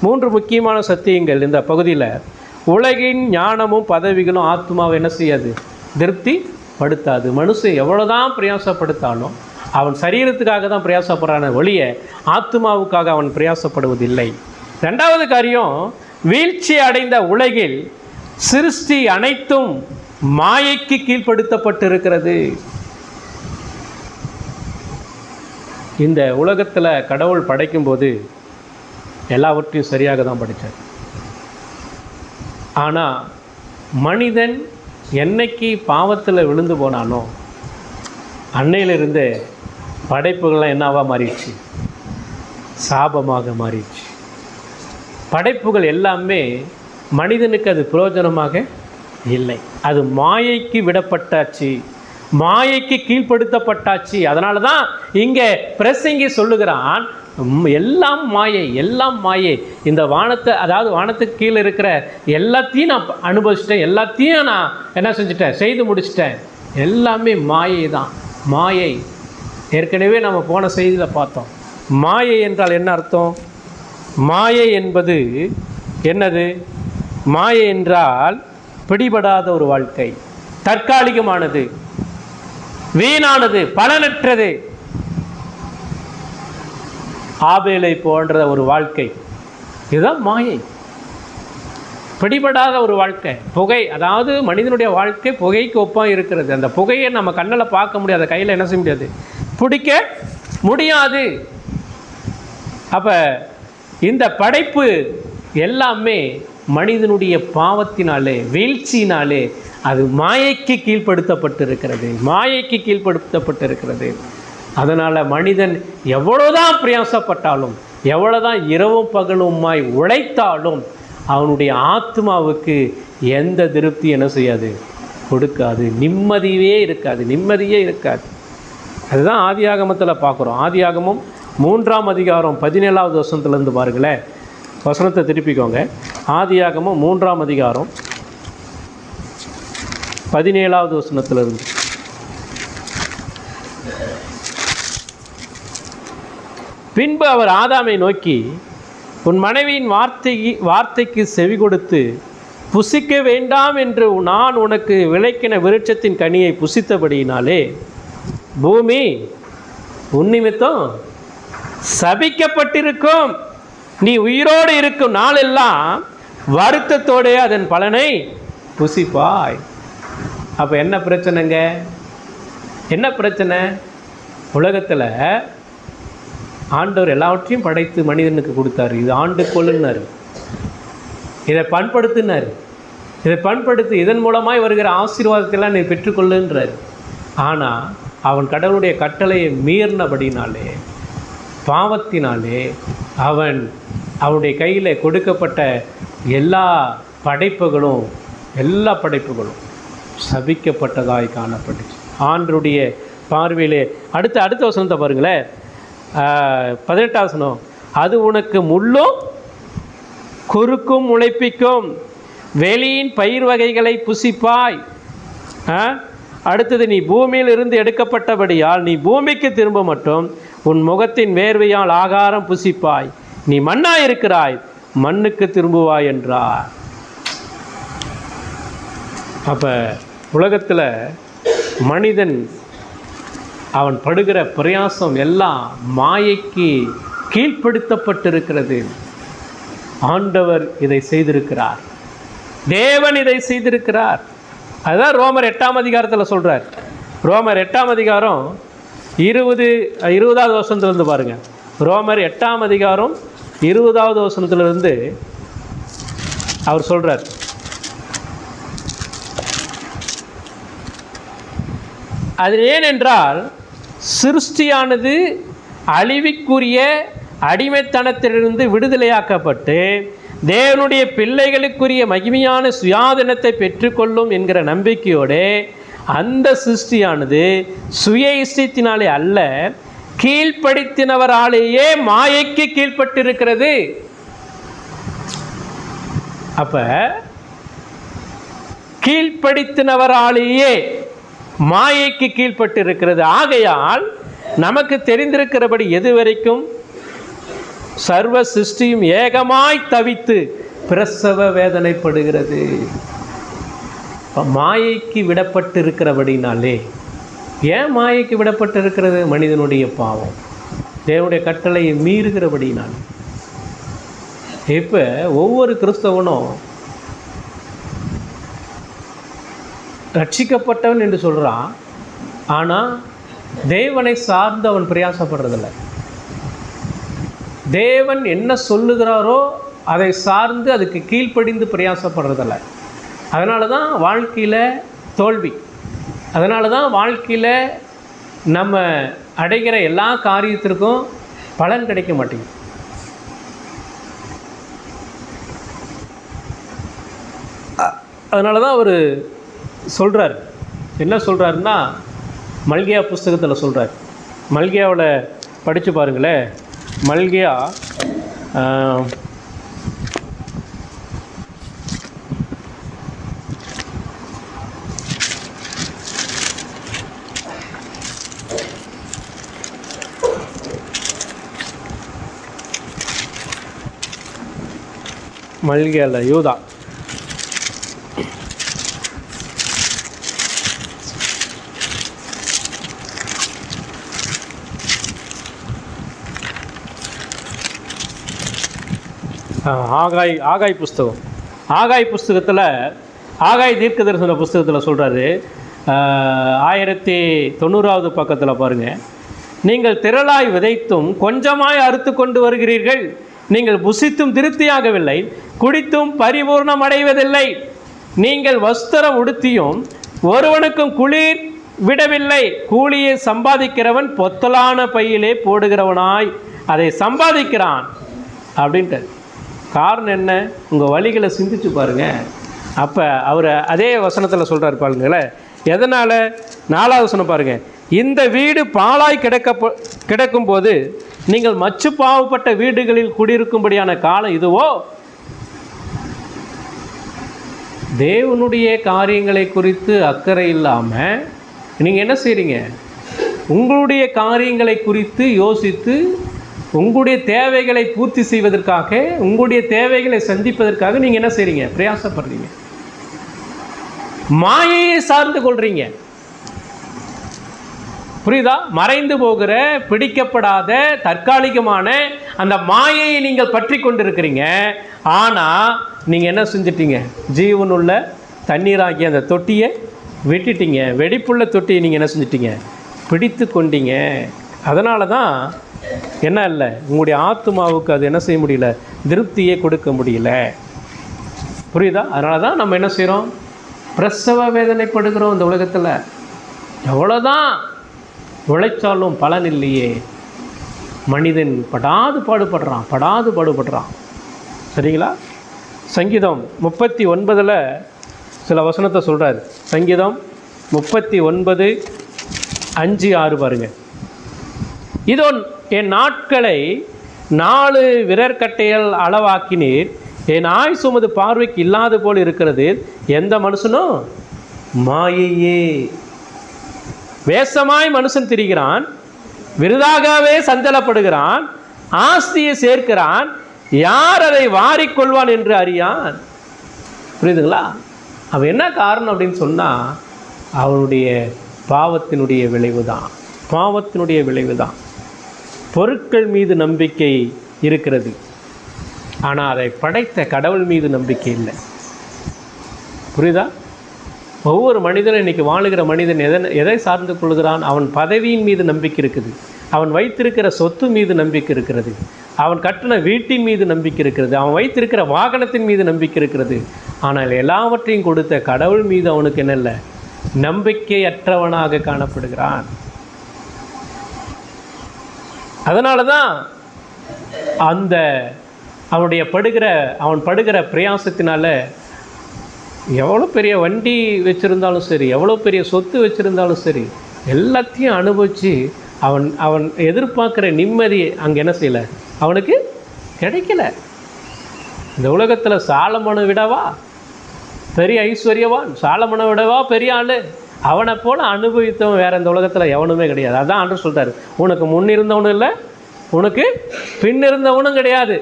[SPEAKER 1] 3 முக்கியமான சத்தியங்கள் இந்த பகுதியில். உலகின் ஞானமும் பதவிகளும் ஆத்மாவை என்ன செய்யாது, திருப்தி படுத்தாது. மனுஷன் எவ்வளோதான் பிரயாசப்படுத்தாலும் அவன் சரீரத்துக்காக தான் பிரயாசப்படுறான ஒழிய ஆத்மாவுக்காக அவன் பிரயாசப்படுவதில்லை. 2வது காரியம், வீழ்ச்சி அடைந்த உலகில் சிருஷ்டி அனைத்தும் மாயைக்கு கீழ்ப்படுத்தப்பட்டிருக்கிறது. இந்த உலகத்தில் கடவுள் படைக்கும்போது எல்லாவற்றையும் சரியாக தான் படைத்தார். ஆனால் மனிதன் என்னைக்கு பாவத்தில் விழுந்து போனானோ அன்னையிலிருந்து படைப்புகள்லாம் என்னவா மாறிடுச்சு, சாபமாக மாறிடுச்சு. படைப்புகள் எல்லாமே மனிதனுக்கு அது பிரயோஜனமாக இல்லை. அது மாயைக்கு விடப்பட்டாச்சு, மாயைக்கு கீழ்ப்படுத்தப்பட்டாச்சு. அதனால தான் இங்கே பிரசங்கி சொல்லுகிறான், எல்லாம் மாயை. இந்த வானத்தை, அதாவது வானத்துக்கு கீழே இருக்கிற எல்லாத்தையும் நான் அனுபவிச்சிட்டேன், எல்லாத்தையும் நான் என்ன செஞ்சுட்டேன், செய்து முடிச்சிட்டேன். எல்லாமே மாயை தான். மாயை ஏற்கனவே நம்ம போன செய்தியில் பார்த்தோம். மாயை என்றால் என்ன அர்த்தம்? மாயை என்பது என்னது? மாயை என்றால் பிடிபடாத ஒரு வாழ்க்கை, தற்காலிகமானது, வீணானது, பலனற்றது. ஆபேலை போன்ற ஒரு வாழ்க்கை, இதுதான் மாயை. பிடிபடாத ஒரு வாழ்க்கை. புகை, அதாவது மனிதனுடைய வாழ்க்கை புகைக்கு ஒப்பாக இருக்கிறது. அந்த புகையை நம்ம கண்ணில் பார்க்க முடியாது, கையில் என்ன செய்ய முடியாது, பிடிக்க முடியாது. அப்போ இந்த படைப்பு எல்லாமே மனிதனுடைய பாவத்தினாலே, வீழ்ச்சியினாலே அது மாயைக்கு கீழ்ப்படுத்தப்பட்டிருக்கிறது, மாயைக்கு கீழ்ப்படுத்தப்பட்டிருக்கிறது. அதனால் மனிதன் எவ்வளோதான் பிரயாசப்பட்டாலும், எவ்வளோதான் இரவும் பகலுமாய் உழைத்தாலும் அவனுடைய ஆத்மாவுக்கு எந்த திருப்தி என்ன செய்யாது, கொடுக்காது. நிம்மதியே இருக்காது, நிம்மதியே இருக்காது. அதுதான் ஆதியாகமத்தில் பார்க்குறோம். ஆதியாகமம் 3ஆம் அதிகாரம் 17வது வசனத்துலேருந்து பாருங்களேன். வசனத்தை திருப்பிக்கோங்க. ஆதியாகமம் 3ஆம் அதிகாரம் 17வது வசனத்திலிருந்து. பின்பு அவர் ஆதாமை நோக்கி, உன் மனைவியின் வார்த்தைக்கு செவி கொடுத்து புசிக்க வேண்டாம் என்று நான் உனக்கு விளக்கின விருட்சத்தின் கனியை புசித்தபடியினாலே பூமி உன் நிமித்தம் சபிக்கப்பட்டிருக்கும். நீ உயிரோடு இருக்கும் நாளெல்லாம் வருத்தத்தோடு அதன் பலனை புசிப்பாய். அப்போ என்ன பிரச்சனைங்க, என்ன பிரச்சனை? உலகத்தில் ஆண்டவர் எல்லாவற்றையும் படைத்து மனிதனுக்கு கொடுத்தாரு. இது ஆண்டு கொள்ளுன்னாரு, இதை பண்படுத்தினார், இதை பண்படுத்தி இதன் மூலமாய் வருகிற ஆசீர்வாதத்தெல்லாம் நீ பெற்றுக்கொள்ளுன்றார். ஆனால் அவன் கடவுளுடைய கட்டளையை மீறினபடினாலே, பாவத்தினாலே அவனுடைய கையில் கொடுக்கப்பட்ட எல்லா படைப்புகளும் சபிக்கப்பட்டதாய் காணப்பட்டுச்சு ஆண்டருடைய பார்வையிலே. அடுத்த வசனத்தை பாருங்களேன், 18வது வசனம். அது உனக்கு முள்ளும் குறுக்கும் முளைப்பிக்கும், வெளியின் பயிர் வகைகளை புசிப்பாய். அடுத்தது, நீ பூமியில் இருந்து எடுக்கப்பட்டபடியால் நீ பூமிக்கு திரும்ப மட்டும் உன் முகத்தின் வேர்வையால் ஆகாரம் புசிப்பாய். நீ மண்ணாய் இருக்கிறாய், மண்ணுக்கு திரும்புவாய் என்றார். அப்போ உலகத்தில் மனிதன் அவன் படுகிற பிரயாசம் எல்லாம் மாயைக்கு கீழ்ப்படுத்தப்பட்டிருக்கிறது. ஆண்டவர் இதை செய்திருக்கிறார், தேவன் இதை செய்திருக்கிறார். அதுதான் ரோமர் 8ஆம் அதிகாரத்தில் சொல்கிறார். ரோமர் 8ஆம் அதிகாரம் 20வது வசனத்திலிருந்து பாருங்கள். ரோமர் 8ஆம் அதிகாரம் 20வது வசனத்திலிருந்து அவர் சொல்கிறார், அது ஏனென்றால் சிருஷ்டியானது அழிவுக்குரிய அடிமைத்தனத்திலிருந்து விடுதலையாக்கப்பட்டு தேவனுடைய பிள்ளைகளுக்குரிய மகிமையான சுயாதீனத்தை பெற்றுக்கொள்ளும் என்கிற நம்பிக்கையோடு அந்த சிருஷ்டியானது சுய இஷ்டத்தினாலே அல்ல, கீழ்ப்படுத்தினவராலேயே மாயைக்கு கீழ்ப்பட்டிருக்கிறது. அப்ப கீழ்ப்படுத்தினவராலேயே மாயைக்கு கீழ்ப்பட்டிருக்கிறது. ஆகையால் நமக்கு தெரிந்திருக்கிறபடி எதுவரைக்கும் சர்வ சிருஷ்டியும் ஏகமாய் தவித்து பிரசவ வேதனைப்படுகிறது. மாயைக்கு விடப்பட்டிருக்கிறபடினாலே, ஏன் மாயைக்கு விடப்பட்டிருக்கிறது? மனிதனுடைய பாவம், தேவனுடைய கட்டளையை மீறுகிறபடினால். இப்போ ஒவ்வொரு கிறிஸ்தவனும் ரட்சிக்கப்பட்டவன் என்று சொல்கிறான், ஆனால் தேவனை சார்ந்து அவன் பிரயாசப்படுறதில்லை. தேவன் என்ன சொல்லுகிறாரோ அதை சார்ந்து அதுக்கு கீழ்ப்படிந்து பிரயாசப்படுறதில்லை. அதனால தான் வாழ்க்கையில் தோல்வி, அதனால தான் வாழ்க்கையில் நம்ம அடைகிற எல்லா காரியத்திற்கும் பலன் கிடைக்க மாட்டேங்குது. அதனால தான் அவர் சொல்கிறார், என்ன சொல்கிறாருன்னா, மல்கியா புஸ்தகத்தில் சொல்கிறார். மல்கியாவில் படித்து பாருங்களேன். மல்கியா மல்கியால யூதா ஆகாய் புஸ்தகம் ஆகாய் புஸ்தகத்தில், ஆகாய் தீர்க்க தரிசன புஸ்தகத்தில் சொல்கிறாரு, 1090வது பக்கத்தில் பாருங்கள், நீங்கள் திரளாய் விதைத்தும் கொஞ்சமாய் அறுத்து கொண்டு வருகிறீர்கள், நீங்கள் புசித்தும் திருப்தியாகவில்லை, குடித்தும் பரிபூர்ணம் அடைவதில்லை, நீங்கள் வஸ்திரம் உடுத்தியும் ஒருவனுக்கும் குளிர் விடவில்லை, கூலியை சம்பாதிக்கிறவன் பொத்தலான பையிலே போடுகிறவனாய் அதை சம்பாதிக்கிறான் அப்படின்ட்டு. காரணம் என்ன? உங்கள் வழிகளை சிந்திச்சு பாருங்கள். அப்போ அவர் அதே வசனத்தில் சொல்கிறார் பாருங்களேன். எதனால்? 4வது வசனம் பாருங்கள், இந்த வீடு பாழாய் கிடக்கும்போது நீங்கள் மச்சு பாவப்பட்ட வீடுகளில் குடியிருக்கும்படியான காலம் இதுவோ? தேவனுடைய காரியங்களை குறித்து அக்கறை இல்லாமல் நீங்கள் என்ன செய்கிறீங்க? உங்களுடைய காரியங்களை குறித்து யோசித்து உங்களுடைய தேவைகளை பூர்த்தி செய்வதற்காக, உங்களுடைய தேவைகளை சந்திப்பதற்காக நீங்கள் என்ன செய்கிறீங்க? பிரயாசப்படுறீங்க, மாயையை சார்ந்து கொள்றீங்க. புரியுதா? மறைந்து போகிற, பிடிக்கப்படாத, தற்காலிகமான அந்த மாயையை நீங்கள் பற்றி கொண்டிருக்கிறீங்க. ஆனால் நீங்கள் என்ன செஞ்சிட்டீங்க? ஜீவனுள்ள தண்ணீராகிய அந்த தொட்டியை விட்டுட்டீங்க. வெடிப்புள்ள தொட்டியை நீங்கள் என்ன செஞ்சிட்டீங்க? பிடித்து கொண்டீங்க. அதனால தான் என்ன இல்லை, உங்களுடைய ஆத்மாவுக்கு அது என்ன செய்ய முடியல? திருப்தியை கொடுக்க முடியல. புரியுதா? அதனால தான் நம்ம என்ன செய்கிறோம்? பிரசவ வேதனைப்படுகிறோம். இந்த உலகத்தில் எவ்வளோதான் உழைச்சாலும் பலன் இல்லையே. மனிதன் படாது பாடுபடுறான். சரிங்களா? சங்கீதம் 39 சில வசனத்தை சொல்கிறார். சங்கீதம் 39, 5, 6 பாருங்கள். இதோ என் நாட்களை 4 விரற்கட்டைகள் அளவாக்கினீர், என் ஆயுசு உமது பார்வைக்கு இல்லாத போல் இருக்கிறது. எந்த மனுஷனும் மாயையே. வேஷமாய் மனுஷன் திரிகிறான், விருதாகவே சஞ்சலப்படுகிறான், ஆஸ்தியை சேர்க்கிறான், யார் அதை வாரிக்கொள்வான் என்று அறியான். புரியுதுங்களா? அவன் என்ன காரணம் அப்படின்னு சொன்னால், அவனுடைய பாவத்தினுடைய விளைவு தான். பொருட்கள் மீது நம்பிக்கை இருக்கிறது, ஆனால் அதை படைத்த கடவுள் மீது நம்பிக்கை இல்லை. புரியுதா? ஒவ்வொரு மனிதனும் இன்றைக்கி வாழுகிற மனிதன் எதை சார்ந்து கொள்கிறான்? அவன் பதவியின் மீது நம்பிக்கை இருக்குது, அவன் வைத்திருக்கிற சொத்து மீது நம்பிக்கை இருக்கிறது, அவன் கட்டின வீட்டின் மீது நம்பிக்கை இருக்கிறது, அவன் வைத்திருக்கிற வாகனத்தின் மீது நம்பிக்கை இருக்கிறது. ஆனால் எல்லாவற்றையும் கொடுத்த கடவுள் மீது அவனுக்கு என்ன இல்லை? நம்பிக்கையற்றவனாக காணப்படுகிறான். அதனால தான் அவன் படுகிற பிரயாசத்தினால எவ்வளோ பெரிய வண்டி வச்சுருந்தாலும் சரி, எவ்வளோ பெரிய சொத்து வச்சுருந்தாலும் சரி, எல்லாத்தையும் அனுபவித்து அவன் எதிர்பார்க்குற நிம்மதி அங்கே என்ன செய்யலை? அவனுக்கு கிடைக்கல. இந்த உலகத்தில் சாலமோனை விடவா பெரிய ஐஸ்வர்யவான்? சாலமோனை விடவா பெரிய ஆள்? அவனை போல அனுபவித்தவன் வேறு இந்த உலகத்தில் எவனுமே கிடையாது. அதான் ஆண்டவர் சொல்கிறார், உனக்கு முன் இருந்தவனும் இல்லை, உனக்கு பின் இருந்தவனும் கிடையாது.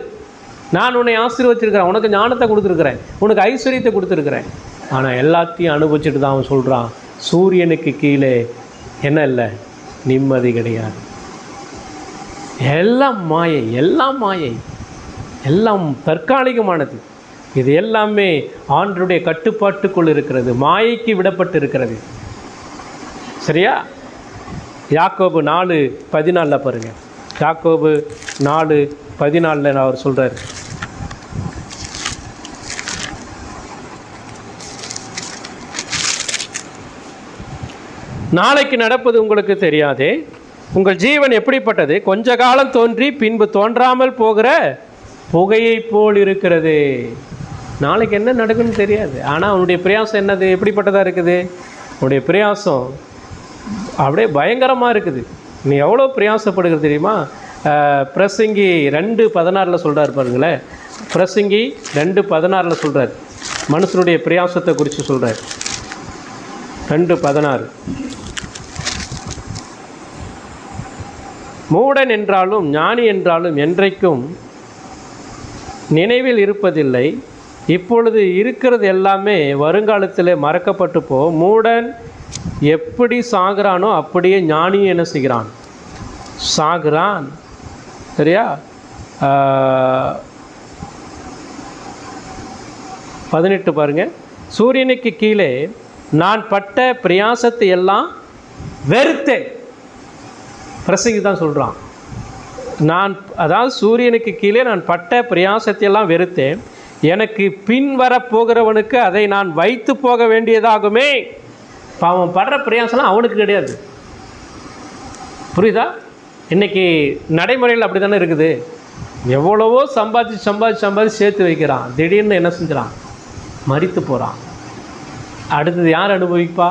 [SPEAKER 1] நான் உன்னை ஆசீர்வச்சிருக்கிறேன், உனக்கு ஞானத்தை கொடுத்துருக்குறேன், உனக்கு ஐஸ்வர்யத்தை கொடுத்துருக்குறேன். ஆனால் எல்லாத்தையும் அனுபவிச்சுட்டு தான் அவன் சொல்கிறான், சூரியனுக்கு கீழே என்ன இல்லை? நிம்மதி கிடையாது. எல்லாம் மாயை, எல்லாம் தற்காலிகமானது. இது எல்லாமே ஆண்டவருடைய கட்டுப்பாட்டுக்குள் இருக்கிறது, மாயைக்கு விடப்பட்டு இருக்கிறது. சரியா? யாக்கோபு 4:14 பாருங்கள். யாக்கோபு 4:14 அவர் சொல்கிறார், நாளைக்கு நடப்பது உங்களுக்கு தெரியாதே, உங்கள் ஜீவன் எப்படிப்பட்டது? கொஞ்ச காலம் தோன்றி பின்பு தோன்றாமல் போகிற புகையை போல் இருக்கிறது. நாளைக்கு என்ன நடக்குன்னு தெரியாது. ஆனால் அவனுடைய பிரயாசம் என்னது? எப்படிப்பட்டதாக இருக்குது? அவனுடைய பிரயாசம் அப்படியே பயங்கரமாக இருக்குது. நீ எவ்வளோ பிரயாசப்படுகிறது தெரியுமா? பிரசங்கி 2:16 சொல்கிறார் பாருங்களேன். பிரசங்கி 2:16 சொல்கிறார், மனுஷனுடைய பிரயாசத்தை குறித்து சொல்கிறார். 2:16, மூடன் என்றாலும் ஞானி என்றாலும் என்றைக்கும் நினைவில் இருப்பதில்லை, இப்பொழுது இருக்கிறது எல்லாமே வருங்காலத்தில் மறக்கப்பட்டு போ. மூடன் எப்படி சாகிறானோ அப்படியே ஞானி என்ன செய்கிறான்? சாகிறான். சரியா? 18 பாருங்கள். சூரியனுக்கு கீழே நான் பட்ட பிரயாசத்தை எல்லாம் வெறுத்தேன். பிரசங்கி தான் சொல்கிறான். அதாவது சூரியனுக்கு கீழே நான் பட்ட பிரயாசத்தை எல்லாம் வெறுத்தேன். எனக்கு பின் வரப்போகிறவனுக்கு அதை நான் வைத்து போக வேண்டியதாகுமே. அவன் படுற பிரயாசம்லாம் அவனுக்கு கிடையாது. புரியுதா? இன்றைக்கி நடைமுறையில் அப்படி தானே இருக்குது. எவ்வளவோ சம்பாதிச்சு சேர்த்து வைக்கிறான். திடீர்னு என்ன செஞ்சிடான்? மரித்து போகிறான். அடுத்தது யார் அனுபவிப்பா?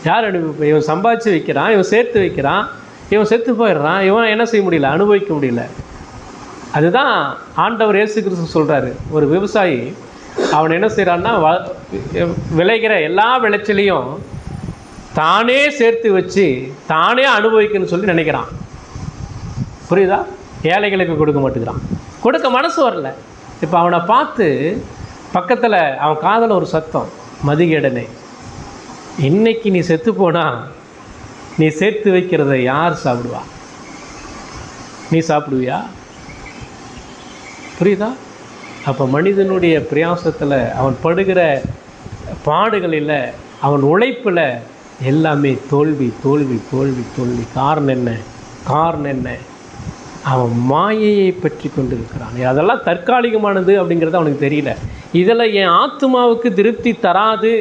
[SPEAKER 1] யார் அனுபவிப்பா? இவன் சம்பாதிச்சு வைக்கிறான், இவன் சேர்த்து வைக்கிறான், இவன் செத்து போயிடுறான். இவன் என்ன செய்ய முடியல? அனுபவிக்க முடியல. அதுதான் ஆண்டவர் இயேசு கிறிஸ்து சொல்கிறாரு. ஒரு விவசாயி அவன் என்ன செய்கிறான்னா, விளைகிற எல்லா விளைச்சலையும் தானே சேர்த்து வச்சு தானே அனுபவிக்கணும்னு சொல்லி நினைக்கிறான். புரியுதா? ஏழைகளுக்கு கொடுக்க மாட்டேங்கிறான். கொடுக்க மனசு வரல. இப்போ அவனை பார்த்து பக்கத்தில் அவன் காதில் ஒரு சத்தம், மதிகேடனே, இன்னைக்கு நீ செத்து போனா நீ சேர்த்து வைக்கிறத யார் சாப்பிடுவா? நீ சாப்பிடுவியா? புரியுதா? அப்போ மனிதனுடைய பிரயாசத்தில், அவன் படுகிற பாடுகளில், அவன் உழைப்பில் எல்லாமே தோல்வி தோல்வி தோல்வி தோல்வி. காரணம் என்ன? அவன் மாயையை பற்றி கொண்டு இருக்கிறான். அதெல்லாம் தற்காலிகமானது அப்படிங்கிறது அவனுக்கு தெரியல. இதில் என் ஆத்மாவுக்கு திருப்தி தராது,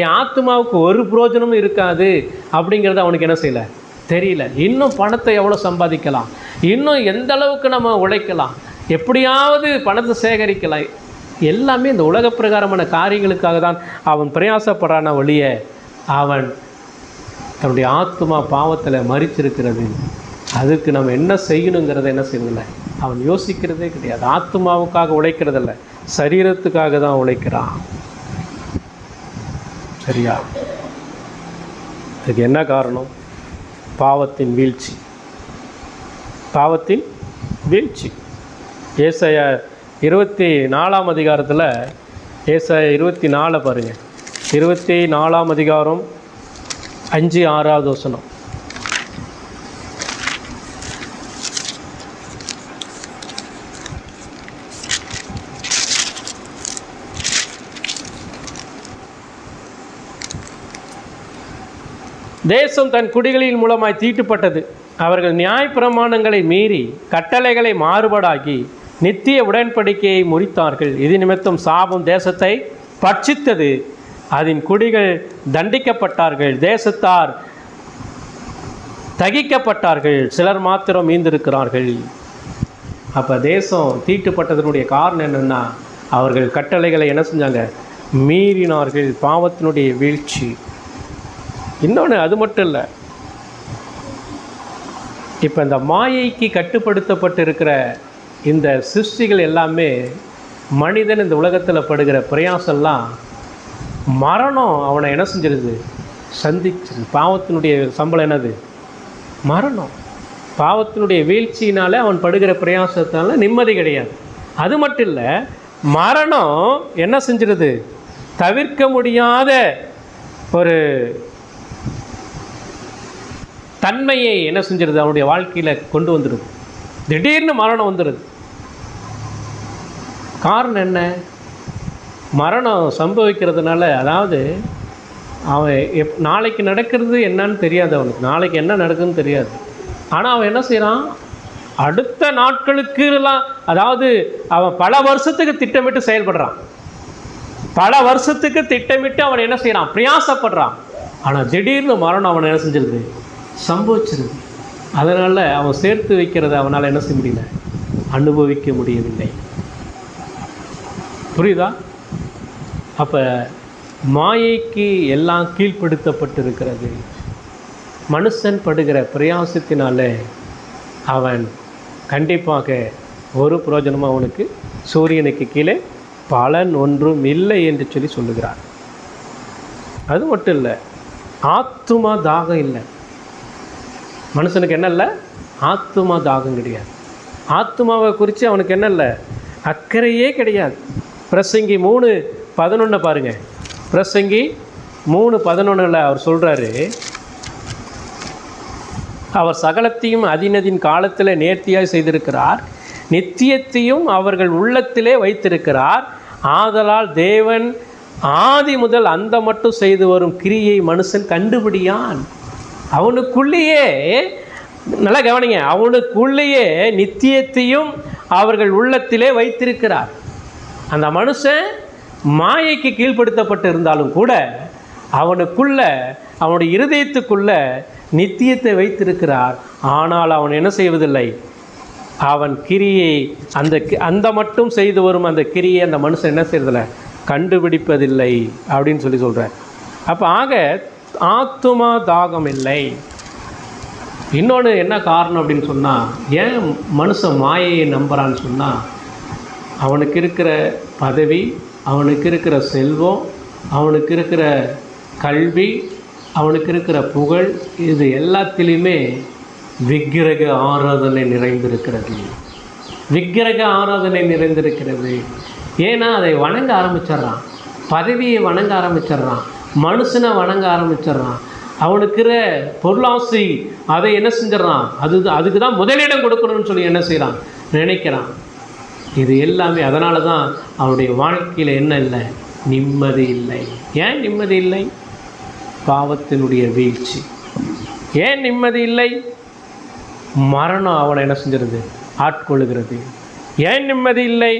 [SPEAKER 1] என் ஆத்மாவுக்கு ஒரு பிரயோஜனமும் இருக்காது அப்படிங்கிறது அவனுக்கு என்ன செய்யலை? தெரியல. இன்னும் பணத்தை எவ்வளோ சம்பாதிக்கலாம், இன்னும் எந்த அளவுக்கு நம்ம உழைக்கலாம், எப்படியாவது பணத்தை சேகரிக்கலாம், எல்லாமே இந்த உலக பிரகாரமான காரியங்களுக்காக தான் அவன் பிரயாசப்படுறான ஒழிய அவன் தன்னுடைய ஆத்மா பாவத்தில் மரிச்சிருக்கிறது. அதுக்கு நம்ம என்ன செய்யணுங்கிறத என்ன செய்யறதில்லை, அவன் யோசிக்கிறதே கிடையாது. ஆத்மாவுக்காக உழைக்கிறதில்ல, சரீரத்துக்காக தான் உழைக்கிறான். சரியா? இதுக்கு என்ன காரணம்? பாவத்தின் வீழ்ச்சி. பாவத்தின் வீழ்ச்சி. ஏசாயா 24ஆம் அதிகாரத்தில், ஏசாயா 24 பாருங்கள். 24ஆம் அதிகாரம் 5-6வது வசனம். தேசம் தன் குடிகளின் மூலமாய் தீட்டுப்பட்டது. அவர்கள் நியாயப்பிரமாணங்களை மீறி கட்டளைகளை மாறுபாடாகி நித்திய உடன்படிக்கையை முறித்தார்கள். இது நிமித்தம் சாபம் தேசத்தை பட்சித்தது. அதன் குடிகள் தண்டிக்கப்பட்டார்கள், தேசத்தார் தகிக்கப்பட்டார்கள், சிலர் மாத்திரம் மீந்திருக்கிறார்கள். அப்போ தேசம் தீட்டுப்பட்டதனுடைய காரணம் என்னென்னா, அவர்கள் கட்டளைகளை என்ன செஞ்சாங்க? மீறினார்கள். பாவத்தினுடைய வீழ்ச்சி. இன்னொன்று, அது மட்டும் இல்லை, இப்போ இந்த மாயைக்கு கட்டுப்படுத்தப்பட்டு இருக்கிற இந்த சிருஷ்டிகள் எல்லாமே, மனிதன் இந்த உலகத்தில் படுகிற பிரயாசம்லாம் மரணம் அவனை என்ன செஞ்சிருது? சந்திச்சிருது. பாவத்தினுடைய சம்பளம் என்னது? மரணம். பாவத்தினுடைய வீழ்ச்சியினால் அவன் படுகிற பிரயாசத்தினால நிம்மதி கிடையாது. அது மட்டும் இல்லை, மரணம் என்ன செஞ்சிருது? தவிர்க்க முடியாத ஒரு தன்மையை என்ன செஞ்சிருது? அவனுடைய வாழ்க்கையில் கொண்டு வந்துடுது. திடீர்னு மரணம் வந்துடுது. காரணம் என்ன? மரணம் சம்பவிக்கிறதுனால, அதாவது அவன் நாளைக்கு நடக்கிறது என்னன்னு தெரியாது, அவனுக்கு நாளைக்கு என்ன நடக்குதுன்னு தெரியாது. ஆனால் அவன் என்ன செய்கிறான்? அடுத்த நாட்களுக்குலாம், அதாவது அவன் பல வருஷத்துக்கு திட்டமிட்டு செயல்படுறான். பல வருஷத்துக்கு திட்டமிட்டு அவன் என்ன செய்கிறான்? பிரயாசப்படுறான். ஆனால் திடீர்னு மரணம் அவனை என்ன செஞ்சிருது? சம்பவிச்சிருது. அதனால் அவன் சேர்த்து வைக்கிறத அவனால் என்ன செய்ய முடியல? அனுபவிக்க முடியவில்லை. புரியுதா? அப்போ மாயைக்கு எல்லாம் கீழ்ப்படுத்தப்பட்டிருக்கிறது. மனுஷன் படுகிற பிரயாசத்தினால அவன் கண்டிப்பாக ஒரு பிரயோஜனமும் அவனுக்கு சூரியனுக்கு கீழே பலன் ஒன்றும் இல்லை என்று சொல்லி சொல்லுகிறார். அது மட்டும் இல்லை, ஆத்துமா தாகம் இல்லை. மனுஷனுக்கு என்ன இல்லை? ஆத்துமா தாகம் கிடையாது. ஆத்துமாவை குறித்து அவனுக்கு என்ன இல்லை? அக்கறையே கிடையாது. பிரசங்கி 3:11 பாருங்கள். பிரசங்கி 3:11 அவர் சொல்கிறாரு, அவர் சகலத்தையும் அதினதின் காலத்தில் நேர்த்தியாக செய்திருக்கிறார், நித்தியத்தையும் அவர்கள் உள்ளத்திலே வைத்திருக்கிறார், ஆதலால் தேவன் ஆதி முதல் அந்த மட்டும் செய்து வரும் கிரியை மனுஷன் கண்டுபிடியான். அவனுக்குள்ளேயே, நல்லா கவனிங்க, அவனுக்குள்ளேயே நித்தியத்தையும் அவர்கள் உள்ளத்திலே வைத்திருக்கிறார். அந்த மனுஷன் மாயைக்கு கீழ்ப்படுத்தப்பட்டு இருந்தாலும் கூட அவனுக்குள்ள, அவனுடைய இருதயத்துக்குள்ள நித்தியத்தை வைத்திருக்கிறார். ஆனால் அவன் என்ன செய்வதில்லை, அவன் கிரியை, அந்த மட்டும் செய்து வரும் அந்த கிரியை அந்த மனுஷன் என்ன செய்வதில்லை, கண்டுபிடிப்பதில்லை அப்படின்னு சொல்கிறார். அப்போ ஆக ஆத்துமா தாகம் இல்லை. இன்னொன்று என்ன காரணம் அப்படின்னு சொன்னால், ஏன் மனுஷன் மாயையை நம்புகிறான்னு சொன்னால், அவனுக்கு இருக்கிற பதவி, அவனுக்கு இருக்கிற செல்வம், அவனுக்கு இருக்கிற கல்வி, அவனுக்கு இருக்கிற புகழ், இது எல்லாத்திலையுமே விக்கிரக ஆராதனை நிறைந்திருக்கிறது. விக்கிரக ஆராதனை நிறைந்திருக்கிறது. ஏன்னா அதை வணங்க ஆரம்பிச்சிட்றான், பதவியை வணங்க ஆரம்பிச்சிட்றான், மனுஷனை வணங்க ஆரம்பிச்சிட்றான். அவனுக்கு பொருளாசை அதை என்ன செஞ்சிடறான், அதுக்கு தான் முதலிடம் கொடுக்கணும்னு சொல்லி என்ன செய்கிறான், நினைக்கிறான். இது எல்லாமே அதனால தான் அவனுடைய வாழ்க்கையில் என்ன இல்லை, நிம்மதி இல்லை. ஏன் நிம்மதி இல்லை? பாவத்தினுடைய வீழ்ச்சி. ஏன் நிம்மதி இல்லை? மரணம் அவனை என்ன செஞ்சிருது, ஆட்கொள்ளுகிறது. ஏன் நிம்மதி இல்லை?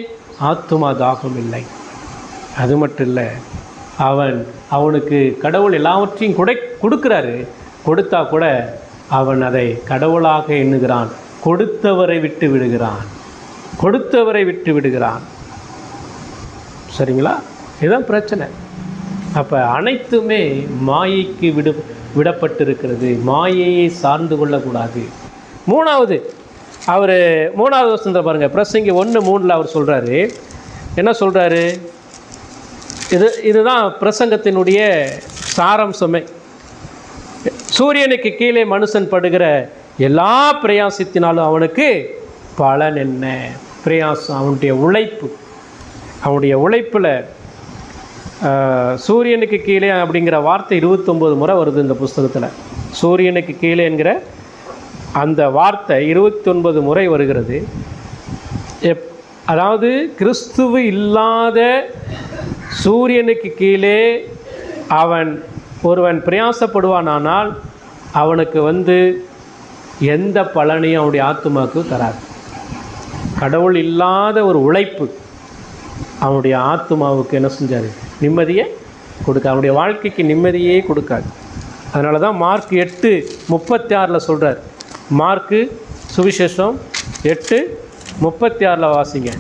[SPEAKER 1] ஆத்துமா தாகம் இல்லை. அது மட்டும் இல்லை, அவனுக்கு கடவுள் எல்லாவற்றையும் கொடுக்கிறாரு. கொடுத்தா கூட அவன் அதை கடவுளாக எண்ணுகிறான். கொடுத்தவரை விட்டு விடுகிறான். சரிங்களா? இதுதான் பிரச்சனை. அப்போ அனைத்துமே மாயைக்கு விடப்பட்டிருக்கிறது. மாயையை சார்ந்து கொள்ளக்கூடாது. மூணாவது வசனத்தை பாருங்கள். பிரசங்கி 1:3 அவர் சொல்கிறாரு, என்ன சொல்கிறாரு? இதுதான் பிரசங்கத்தினுடைய சாராம்சமே. சூரியனுக்கு கீழே மனுஷன் படுகிற எல்லா பிரயாசத்தினாலும் அவனுக்கு பலன் என்ன? பிரயாசம், அவனுடைய உழைப்பில் சூரியனுக்கு கீழே அப்படிங்கிற வார்த்தை 29 முறை வருது இந்த புஸ்தகத்தில். சூரியனுக்கு கீழே என்கிற அந்த வார்த்தை 29 முறை வருகிறது. அதாவது கிறிஸ்துவு இல்லாத சூரியனுக்கு கீழே ஒருவன் பிரயாசப்படுவானால் அவனுக்கு எந்த பலனையும் அவனுடைய ஆத்துமாவுக்கு தராது. கடவுள் இல்லாத ஒரு உழைப்பு அவனுடைய ஆத்துமாவுக்கு என்ன செஞ்சார், நிம்மதியை கொடுக்க, அவனுடைய வாழ்க்கைக்கு நிம்மதியே கொடுக்காது. அதனால தான் மார்க் 8:36 சொல்கிறார். மார்க்கு சுவிசேஷம் 8:36 வாசிங்க.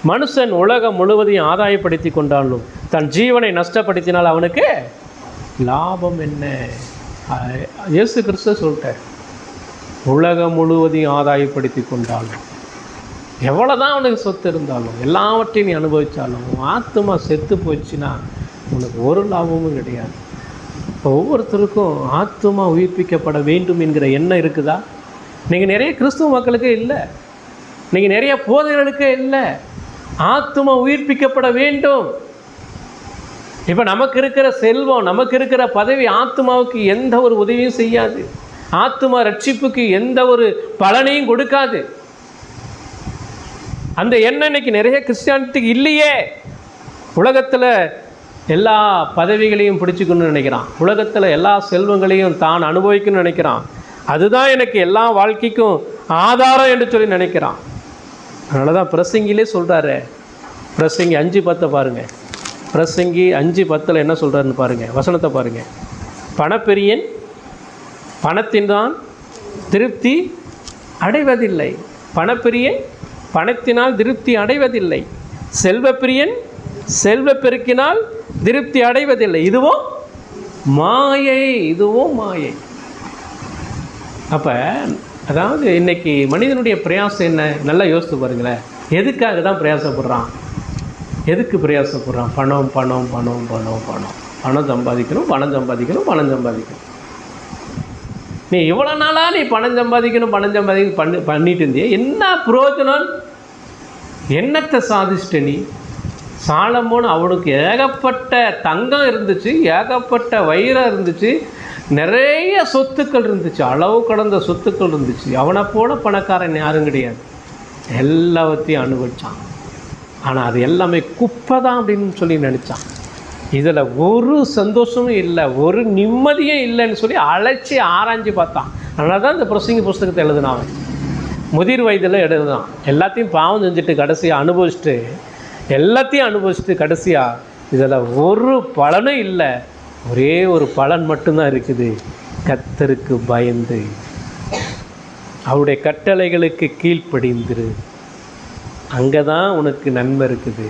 [SPEAKER 1] மனுஷன் உலகம் முழுவதையும் ஆதாயப்படுத்தி கொண்டாலும் தன் ஜீவனை நஷ்டப்படுத்தினால் அவனுக்கு லாபம் என்ன? இயேசு கிறிஸ்து சொல்லிட்டார், உலகம் முழுவதையும் ஆதாயப்படுத்தி கொண்டாலும், எவ்வளோதான் அவனுக்கு சொத்து இருந்தாலும், எல்லாவற்றையும் நீ அனுபவித்தாலும், ஆத்துமா செத்து போச்சுன்னா உனக்கு ஒரு லாபமும் கிடையாது. இப்போ ஒவ்வொருத்தருக்கும் ஆத்துமா உயிர்ப்பிக்கப்பட வேண்டும் என்கிற எண்ணம் இருக்குதா? நீங்கள் நிறைய கிறிஸ்துவ மக்களுக்கே இல்லை, நீங்கள் நிறைய போதகர்களுக்கே இல்லை. ஆத்துமா உயிர்ப்பிக்கப்பட வேண்டும். இப்போ நமக்கு இருக்கிற செல்வம், நமக்கு இருக்கிற பதவி ஆத்துமாவுக்கு எந்த ஒரு உதவியும் செய்யாது. ஆத்துமா ரட்சிப்புக்கு எந்த ஒரு பலனையும் கொடுக்காது. அந்த எண்ணம் இன்னைக்கு நிறைய கிறிஸ்டியானிட்டிக்கு இல்லையே. உலகத்தில் எல்லா பதவிகளையும் பிடிச்சிக்கணும்னு நினைக்கிறான், உலகத்தில் எல்லா செல்வங்களையும் தான் அனுபவிக்கணும்னு நினைக்கிறான். அதுதான் எனக்கு எல்லா வாழ்க்கைக்கும் ஆதாரம் என்று சொல்லி நினைக்கிறான். அதனால தான் பிரசங்கிலே சொல்கிறாரு, பிரசங்கி 5:10 பாருங்கள். பிரசங்கி 5:10 என்ன சொல்கிறாருன்னு பாருங்கள், வசனத்தை பாருங்கள். பணப்பெரியன் பணத்தின்தான் திருப்தி அடைவதில்லை. பணப்பெரியன் பணத்தினால் திருப்தி அடைவதில்லை. செல்வப்பிரியன் செல்வ பெருக்கினால் திருப்தி அடைவதில்லை. இதுவும் மாயை. அப்போ அதாவது இன்றைக்கி மனிதனுடைய பிரயாசம் என்ன? நல்லா யோசித்து பாருங்களேன். எதுக்காக தான் பிரயாசப்படுறான்? எதுக்கு பிரயாசப்படுறான்? பணம் பணம் பணம் பணம் பணம் பணம் சம்பாதிக்கணும், பணம் சம்பாதிக்கணும், பணம் சம்பாதிக்கணும். நீ இவ்வளோ நாளாக நீ பணம் சம்பாதிக்கணும் பண்ணிட்டு இருந்தியே, என்ன பிரயோஜனம்? என்னத்தை சாதிச்சிட்ட நீ? சாலமோன் அவனுக்கு ஏகப்பட்ட தங்கம் இருந்துச்சு, ஏகப்பட்ட வைரம் இருந்துச்சு, நிறைய சொத்துக்கள் இருந்துச்சு, அளவு கடந்த சொத்துக்கள் இருந்துச்சு. அவனை போல பணக்காரன் யாரும் கிடையாது. எல்லாத்தையும் அனுபவிச்சான். ஆனால் அது எல்லாமே குப்பை தான் அப்படின்னு சொல்லி நினச்சான். இதில் ஒரு சந்தோஷமும் இல்லை, ஒரு நிம்மதியும் இல்லைன்னு சொல்லி அழைச்சி ஆராய்ஞ்சு பார்த்தான். அதனால தான் இந்த பிரசங்கி புஸ்தகத்தை எழுதினான். முதிர் வயதில் எழுதினான். எல்லாத்தையும் பாவம் செஞ்சுட்டு கடைசியாக எல்லாத்தையும் அனுபவிச்சுட்டு கடைசியாக இதில் ஒரு பலனும் இல்லை, ஒரே ஒரு பலன் மட்டும்தான் இருக்குது, கர்த்தருக்கு பயந்து அவருடைய கட்டளைகளுக்கு கீழ்ப்படிந்திரு. அங்கே தான் உனக்கு நன்மை இருக்குது,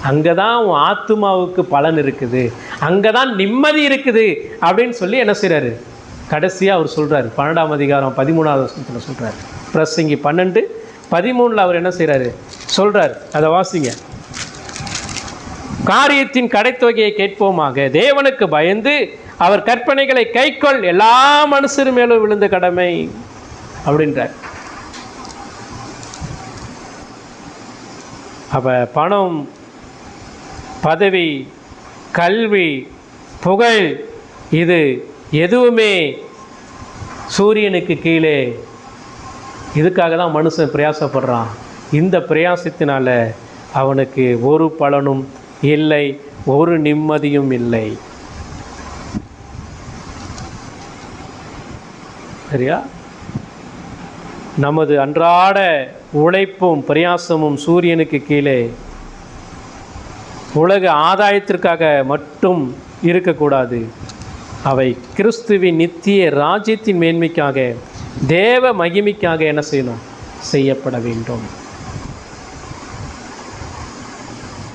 [SPEAKER 1] அங்கே தான் உன் ஆத்துமாவுக்கு பலன் இருக்குது, அங்கே தான் நிம்மதி இருக்குது அப்படின்னு சொல்லி என்ன செய்கிறாரு, கடைசியாக அவர் சொல்கிறார். 12ஆம் அதிகாரம் 13வது வசனத்தில் சொல்கிறார். பிரசங்கி 12:13 அவர் என்ன செய்கிறாரு சொல்கிறார். அதை வாசிங்க. காரியத்தின் கடைத்தொகையை கேட்போமாக, தேவனுக்கு பயந்து அவர் கற்பனைகளை கைக்கொள், எல்லா மனுஷர் மேலும் விழுந்த கடமை அப்படின்றார். அப்போ பணம், பதவி, கல்வி, புகழ் இது எதுவுமே சூரியனுக்கு கீழே. இதுக்காக தான் மனுஷன் பிரயாசப்படுறான். இந்த பிரயாசத்தினால அவனுக்கு ஒரு பலனும் இல்லை, ஒரு நிம்மதியும் இல்லை. சரியா? நமது அன்றாட உழைப்பும் பிரயாசமும் சூரியனுக்கு கீழே உலக ஆதாயத்திற்காக மட்டும் இருக்கக்கூடாது. அவை கிறிஸ்துவின் நித்திய ராஜ்யத்தின் மேன்மைக்காக, தேவ மகிமைக்காக என்ன செய்யணும், செய்யப்பட வேண்டும்.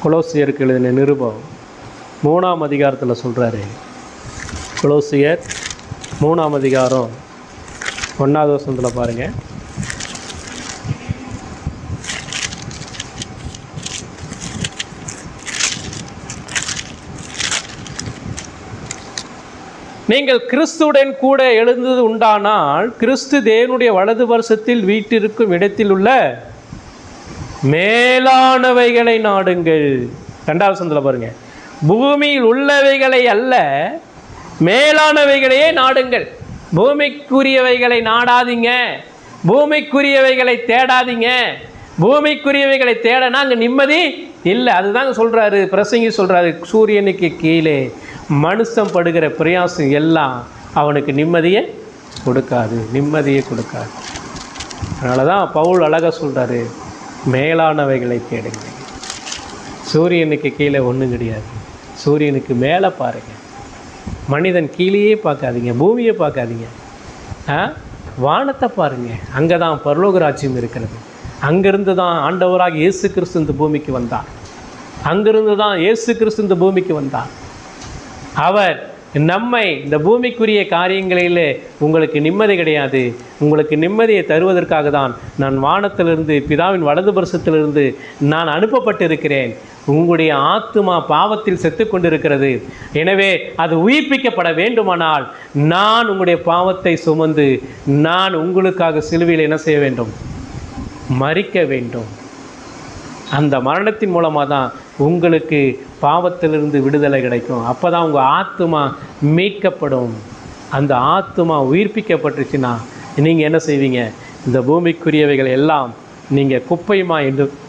[SPEAKER 1] கொலோசியருக்கு எழுதின நிருபம் 3ஆம் அதிகாரத்தில் சொல்கிறாரு. கொலோசியர் 3ஆம் அதிகாரம் 1வது வசனத்தில் பாருங்கள். நீங்கள் கிறிஸ்துவுடன் கூட எழுந்தது உண்டானால் கிறிஸ்து தேவனுடைய வலது வருஷத்தில் வீட்டிற்கும் இடத்தில் உள்ள மேலானவைகளை நாடுங்கள். 2வது வசனத்தில் பாருங்க, பூமியில் உள்ளவைகளை அல்ல மேலானவைகளையே நாடுங்கள். பூமிக்குரியவைகளை நாடாதீங்க, பூமிக்குரியவைகளை தேடாதீங்க. பூமிக்குரியவைகளை தேடனா அங்கே நிம்மதி இல்லை. அதுதாங்க சொல்கிறாரு பிரசங்கி சொல்கிறாரு. சூரியனுக்கு கீழே மனுஷன் படுகிற பிரயாசம் எல்லாம் அவனுக்கு நிம்மதியை கொடுக்காது, நிம்மதியை கொடுக்காது. அதனால தான் பவுல் அழகாக சொல்கிறாரு, மேலானவைகளை தேடுங்க. சூரியனுக்கு கீழே ஒன்றும் கிடையாது, சூரியனுக்கு மேலே பாருங்கள். மனிதன் கீழேயே பார்க்காதீங்க, பூமியை பார்க்காதீங்க, வானத்தை பாருங்கள். அங்கே தான் பரலோக ராஜ்யம் இருக்கிறது. அங்கிருந்து தான் ஆண்டவராக இயேசு கிறிஸ்து இந்த பூமிக்கு வந்தார். அங்கிருந்து தான் இயேசு கிறிஸ்து இந்த பூமிக்கு வந்தார். அவர் நம்மை இந்த பூமிக்குரிய காரியங்களில் உங்களுக்கு நிம்மதி கிடையாது, உங்களுக்கு நிம்மதியை தருவதற்காக தான் நான் வானத்திலிருந்து பிதாவின் வலது பரிசத்திலிருந்து நான் அனுப்பப்பட்டிருக்கிறேன். உங்களுடைய ஆத்துமா பாவத்தில் செத்து கொண்டிருக்கிறது. எனவே அது உயிர்ப்பிக்கப்பட வேண்டுமானால் நான் உங்களுடைய பாவத்தை சுமந்து நான் உங்களுக்காக சிலுவையில் என்ன செய்ய வேண்டும், மரிக்க வேண்டும். அந்த மரணத்தின் மூலமாக தான் உங்களுக்கு பாவத்திலிருந்து விடுதலை கிடைக்கும். அப்போ தான் உங்கள் ஆத்துமா மீட்கப்படும். அந்த ஆத்துமா உயிர்ப்பிக்கப்பட்டுச்சுன்னா நீங்கள் என்ன செய்வீங்க, இந்த பூமிக்குரியவைகள் எல்லாம் நீங்கள்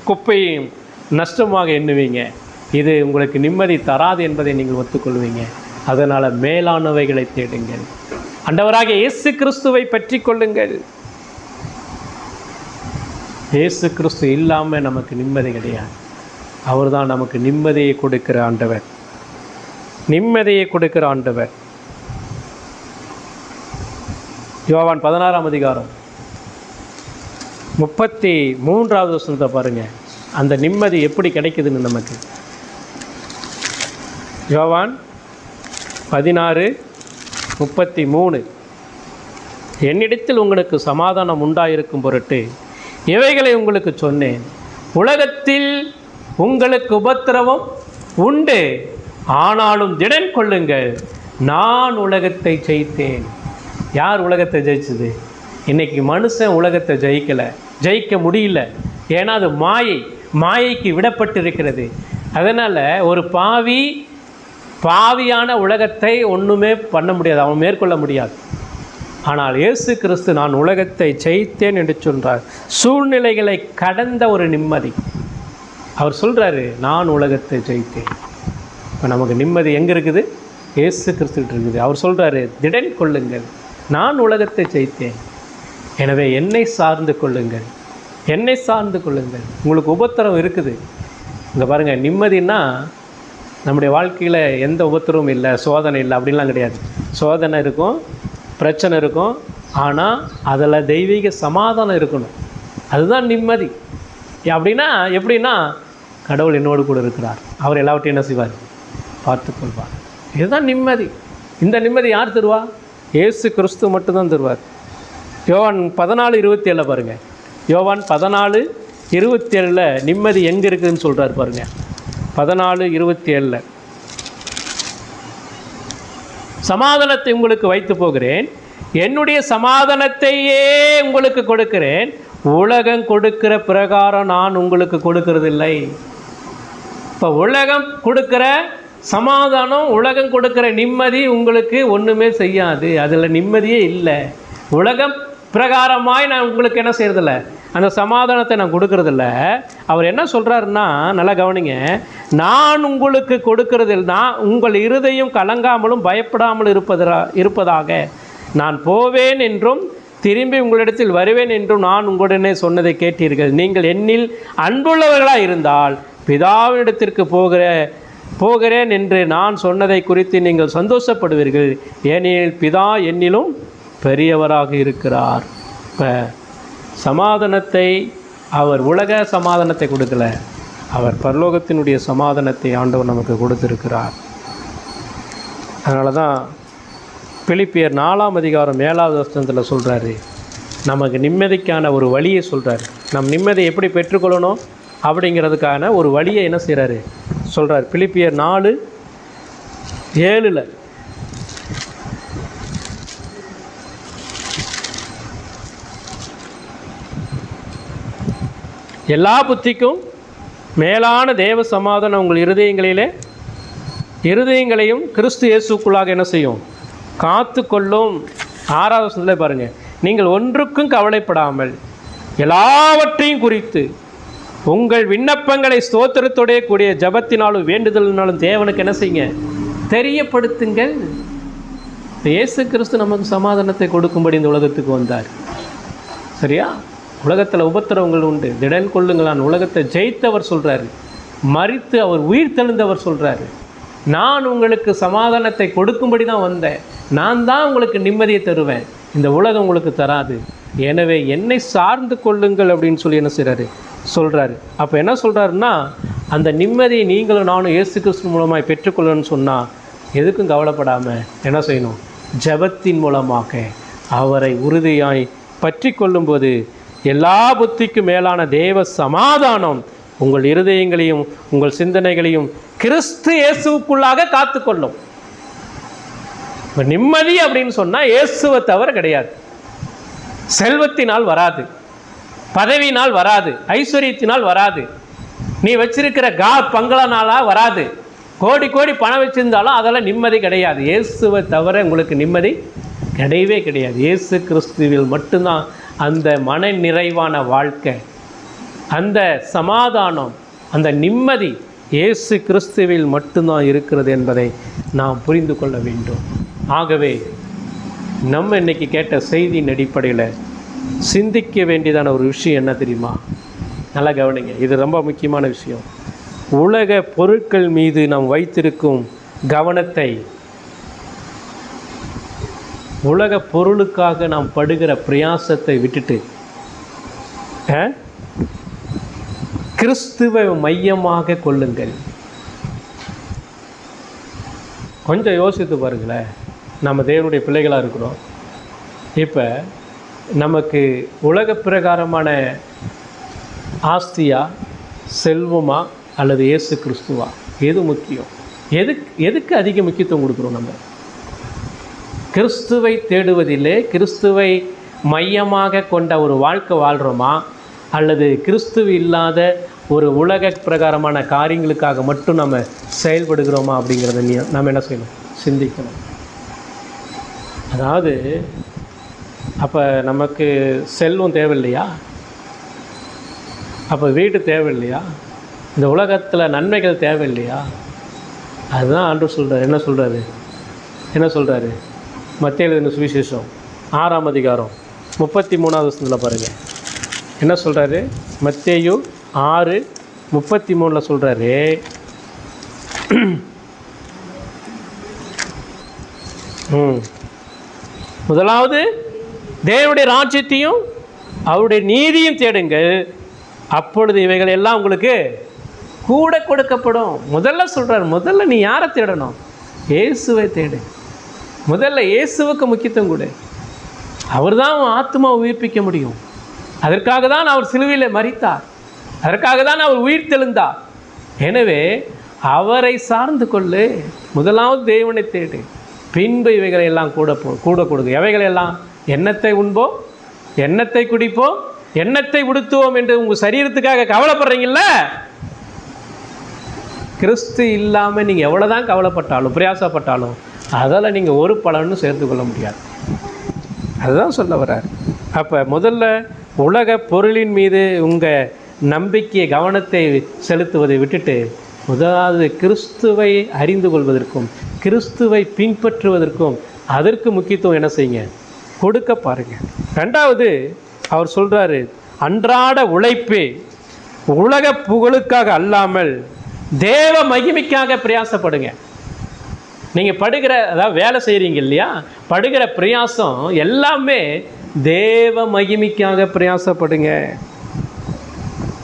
[SPEAKER 1] குப்பையும் நஷ்டமாக எண்ணுவீங்க. இது உங்களுக்கு நிம்மதி தராது என்பதை நீங்கள் ஒத்துக்கொள்வீங்க. அதனால் மேலானவைகளை தேடுங்கள். ஆண்டவராகிய இயேசு கிறிஸ்துவை பற்றி கொள்ளுங்கள். இயேசு கிறிஸ்து இல்லாமல் நமக்கு நிம்மதி கிடையாது. அவர் தான் நமக்கு நிம்மதியை கொடுக்கிற ஆண்டவர், நிம்மதியை கொடுக்கிற ஆண்டவர். யோவான் 16ஆம் அதிகாரம் 33வது வசனத்தை பாருங்கள். அந்த நிம்மதி எப்படி கிடைக்குதுன்னு நமக்கு. யோவான் 16:33 என்னிடத்தில் உங்களுக்கு சமாதானம் உண்டாயிருக்கும் பொருட்டு இவைகளை உங்களுக்கு சொன்னேன். உலகத்தில் உங்களுக்கு உபத்திரவம் உண்டு, ஆனாலும் திடன் கொள்ளுங்கள், நான் உலகத்தை ஜெயித்தேன். யார் உலகத்தை ஜெயிச்சது? இன்றைக்கி மனுஷன் உலகத்தை ஜெயிக்க முடியல. ஏன்னா அது மாயைக்கு விடப்பட்டிருக்கிறது. அதனால் ஒரு பாவி பாவியான உலகத்தை ஒன்றுமே பண்ண முடியாது, அவன் மேற்கொள்ள முடியாது. ஆனால் இயேசு கிறிஸ்து நான் உலகத்தை ஜெயித்தேன் என்று சொல்கிறார். சூழ்நிலைகளை கடந்த ஒரு நிம்மதி. அவர் சொல்கிறாரு, நான் உலகத்தை ஜெயித்தேன். இப்போ நமக்கு நிம்மதி எங்கே இருக்குது? இயேசு கிறிஸ்துகிட்ட இருக்குது. அவர் சொல்கிறாரு, திடன் கொள்ளுங்கள், நான் உலகத்தை ஜெயித்தேன், எனவே என்னை சார்ந்து கொள்ளுங்கள், என்னை சார்ந்து கொள்ளுங்கள். உங்களுக்கு உபத்திரம் இருக்குது. இங்கே பாருங்கள், நிம்மதினா நம்முடைய வாழ்க்கையில் எந்த உபத்திரமும் இல்லை, சோதனை இல்லை அப்படின்லாம் கிடையாது. சோதனை இருக்கும், பிரச்சனை இருக்கும், ஆனால் அதில் தெய்வீக சமாதானம் இருக்கணும். அதுதான் நிம்மதி. அப்படின்னா எப்படின்னா, கடவுள் என்னோடு கூட இருக்கிறார், அவர் எல்லாவற்றையும் என்ன செய்வார்? பார்த்துக்கொள்வார். இதுதான் நிம்மதி. இந்த நிம்மதி யார் தருவா? இயேசு கிறிஸ்து மட்டும்தான் தருவார். யோவான் 14:27 பாருங்கள். யோவான் 14:27 நிம்மதி எங்கே இருக்குதுன்னு சொல்கிறார் பாருங்கள். 14:27 சமாதானத்தை உங்களுக்கு வைத்து போகிறேன், என்னுடைய சமாதானத்தையே உங்களுக்கு கொடுக்கிறேன், உலகம் கொடுக்கிற பிரகாரம் நான் உங்களுக்கு கொடுக்கறதில்லை. இப்போ உலகம் கொடுக்கிற சமாதானம், உலகம் கொடுக்கிற நிம்மதி உங்களுக்கு ஒன்றுமே செய்யாது. அதில் நிம்மதியே இல்லை. உலகம் பிரகாரமாய் நான் உங்களுக்கு என்ன செய்கிறதில்ல, அந்த சமாதானத்தை நான் கொடுக்கறதில்ல. அவர் என்ன சொல்கிறாருன்னா, நல்லா கவனிங்க, நான் உங்களுக்கு கொடுக்கறதில், நான் உங்கள் இருதயம் கலங்காமலும் பயப்படாமல் இருப்பதாக நான் போவேன் என்றும் திரும்பி உங்களிடத்தில் வருவேன் என்றும் நான் உங்களுடனே சொன்னதை கேட்டீர்கள். நீங்கள் என்னில் அன்புள்ளவர்களாக இருந்தால் பிதாவினிடத்திற்கு போகிறேன் என்று நான் சொன்னதை குறித்து நீங்கள் சந்தோஷப்படுவீர்கள். ஏனெனில் பிதா என்னிலும் பெரியவராக இருக்கிறார். இப்போ சமாதானத்தை அவர் உலக சமாதானத்தை கொடுக்கல, அவர் பரலோகத்தினுடைய சமாதானத்தை ஆண்டவர் நமக்கு கொடுத்திருக்கிறார். அதனால தான் பிலிப்பியர் 4:7 சொல்கிறாரு, நமக்கு நிம்மதிக்கான ஒரு வழியை சொல்கிறார். நம் நிம்மதியை எப்படி பெற்றுக்கொள்ளணும் அப்படிங்கிறதுக்கான ஒரு வழியை என்ன செய்கிறாரு சொல்கிறார். பிலிப்பியர் 4:7 எல்லா புத்திக்கும் மேலான தேவ சமாதானம் உங்கள் இருதயங்களையும் கிறிஸ்து இயேசுக்குள்ளாக என்ன செய்யும்? காத்து கொள்ளும். 6 பாருங்கள், நீங்கள் ஒன்றுக்கும் கவலைப்படாமல் எல்லாவற்றையும் குறித்து உங்கள் விண்ணப்பங்களை ஸ்தோத்திரத்தோடைய கூடிய ஜபத்தினாலும் வேண்டுதலினாலும் தேவனுக்கு என்ன செய்யுங்க? தெரியப்படுத்துங்கள். இயேசு கிறிஸ்து நமக்கு சமாதானத்தை கொடுக்கும்படி இந்த உலகத்துக்கு வந்தார். சரியா? உலகத்தில் உபத்திரவங்கள் உண்டு, திடன் கொள்ளுங்களான் உலகத்தை ஜெயித்தவர் சொல்கிறாரு. மரித்து அவர் உயிர் தெழுந்தவர் சொல்கிறாரு, நான் உங்களுக்கு சமாதானத்தை கொடுக்கும்படி தான் வந்தேன், நான் தான் உங்களுக்கு நிம்மதியை தருவேன், இந்த உலகம் உங்களுக்கு தராது, எனவே என்னை சார்ந்து கொள்ளுங்கள் அப்படின்னு சொல்லி என்ன செய்கிறாரு சொல்கிறாரு. அப்போ என்ன சொல்கிறாருன்னா, அந்த நிம்மதியை நீங்களும் நானும் இயேசு கிறிஸ்து மூலமாக பெற்றுக்கொள்ளணும்னு சொன்னால் எதுக்கும் கவலைப்படாமல் என்ன செய்யணும்? ஜபத்தின் மூலமாக அவரை உறுதியாய் பற்றி கொள்ளும்போது எல்லா புத்திக்கும் மேலான தேவ சமாதானம் உங்கள் இருதயங்களையும் உங்கள் சிந்தனைகளையும் கிறிஸ்து இயேசுக்குள்ளாக காத்துக்கொள்ளும். இப்போ நிம்மதி அப்படின்னு சொன்னால் இயேசுவை தவிர கிடையாது. செல்வத்தினால் வராது, பதவியினால் வராது, ஐஸ்வர்யத்தினால் வராது, நீ வச்சிருக்கிற பங்களானால வராது, கோடி கோடி பணம் வச்சிருந்தாலும் அதெல்லாம் நிம்மதி கிடையாது. இயேசுவை தவிர உங்களுக்கு நிம்மதி கிடையவே கிடையாது. இயேசு கிறிஸ்துவில் மட்டும்தான் அந்த மன நிறைவான வாழ்க்கை, அந்த சமாதானம், அந்த நிம்மதி இயேசு கிறிஸ்துவில் மட்டும்தான் இருக்கிறது என்பதை நாம் புரிந்து கொள்ள வேண்டும். ஆகவே நம்ம இன்னைக்கு கேட்ட செய்தியின் அடிப்படையில் சிந்திக்க வேண்டியதான ஒரு விஷயம் என்ன தெரியுமா? நல்லா கவனிங்க, இது ரொம்ப முக்கியமான விஷயம். உலக பொருட்கள் மீது நாம் வைத்திருக்கும் கவனத்தை, உலக பொருளுக்காக நாம் படுகிற பிரயாசத்தை விட்டுட்டு கிறிஸ்துவை மையமாக கொள்ளுங்கள். கொஞ்சம் யோசித்து பாருங்களேன், நம்ம தேவனுடைய பிள்ளைகளாக இருக்கிறோம். இப்போ நமக்கு உலக பிரகாரமான ஆஸ்தியா, செல்வமா அல்லது இயேசு கிறிஸ்துவா, எது முக்கியம்? எதுக்கு அதிக முக்கியத்துவம் கொடுக்குறோம்? நம்ம கிறிஸ்துவை தேடுவதில்லை, கிறிஸ்துவை மையமாக கொண்ட ஒரு வாழ்க்கை வாழ்கிறோமா, அல்லது கிறிஸ்துவ இல்லாத ஒரு உலக பிரகாரமான காரியங்களுக்காக மட்டும் நம்ம செயல்படுகிறோமா அப்படிங்கிறத நம்ம என்ன செய்யணும், சிந்திக்கணும். அதாவது அப்போ நமக்கு செல்வம் தேவையில்லையா? அப்போ வீடு தேவையில்லையா? இந்த உலகத்தில் நன்மைகள் தேவையில்லையா? அதுதான் ஆண்டவர் சொல்கிறார். என்ன சொல்கிறாரு? மத்தேயு எழுதின சுவிசேஷம் 6ஆம் அதிகாரம் 33வது வசனத்தில் பாருங்கள். என்ன சொல்கிறாரு? மத்தேயு 6:33 சொல்கிறாரு, முதலாவது தேவனுடைய ராஜ்யத்தையும் அவருடைய நீதியும் தேடுங்கள், அப்பொழுது இவைகள் எல்லாம் உங்களுக்கு கூட கொடுக்கப்படும். முதல்ல சொல்கிறார், முதல்ல நீ யாரை தேடணும்? இயேசுவை தேடு. முதல்ல இயேசுவுக்கு முக்கியத்துவம் கொடு. அவர் தான் ஆத்மாவை உயிர்ப்பிக்க முடியும். அதற்காக தான் அவர் சிலுவையில் மரித்தார். அதற்காக தான் அவர் உயிர் தெழுந்தார். எனவே அவரை சார்ந்து கொள்ளு. முதலாவது தேவனை தேடு, பின்பு இவைகளை எல்லாம் கூட கொடுங்க. எவைகளெல்லாம்? எண்ணத்தை உண்போம், எண்ணத்தை குடிப்போம், எண்ணத்தை உடுத்துவோம் என்று உங்கள் சரீரத்துக்காக கவலைப்படுறீங்கள, கிறிஸ்து இல்லாமல் நீங்கள் எவ்வளோதான் கவலைப்பட்டாலும் பிரயாசப்பட்டாலும் அதில் நீங்கள் ஒரு பலனும் சேர்த்துக்கொள்ள முடியாது. அதுதான் சொல்ல வர்றார். அப்போ முதல்ல உலக பொருளின் மீது உங்கள் நம்பிக்கையை கவனத்தை செலுத்துவதை விட்டுட்டு முதலாவது கிறிஸ்துவை அறிந்து கொள்வதற்கும் கிறிஸ்துவை பின்பற்றுவதற்கும் அதற்கு முக்கியத்துவம் என்ன செய்யுங்க, கொடுக்க பாருங்கள். ரெண்டாவது அவர் சொல்கிறாரு, அன்றாட உழைப்பே உலக புகழுக்காக அல்லாமல் தேவ மகிமைக்காக பிரயாசப்படுங்க. நீங்கள் படுகிற, அதாவது வேலை செய்கிறீங்க இல்லையா, படுகிற பிரயாசம் எல்லாமே தேவ மகிமைக்காக பிரயாசப்படுங்க.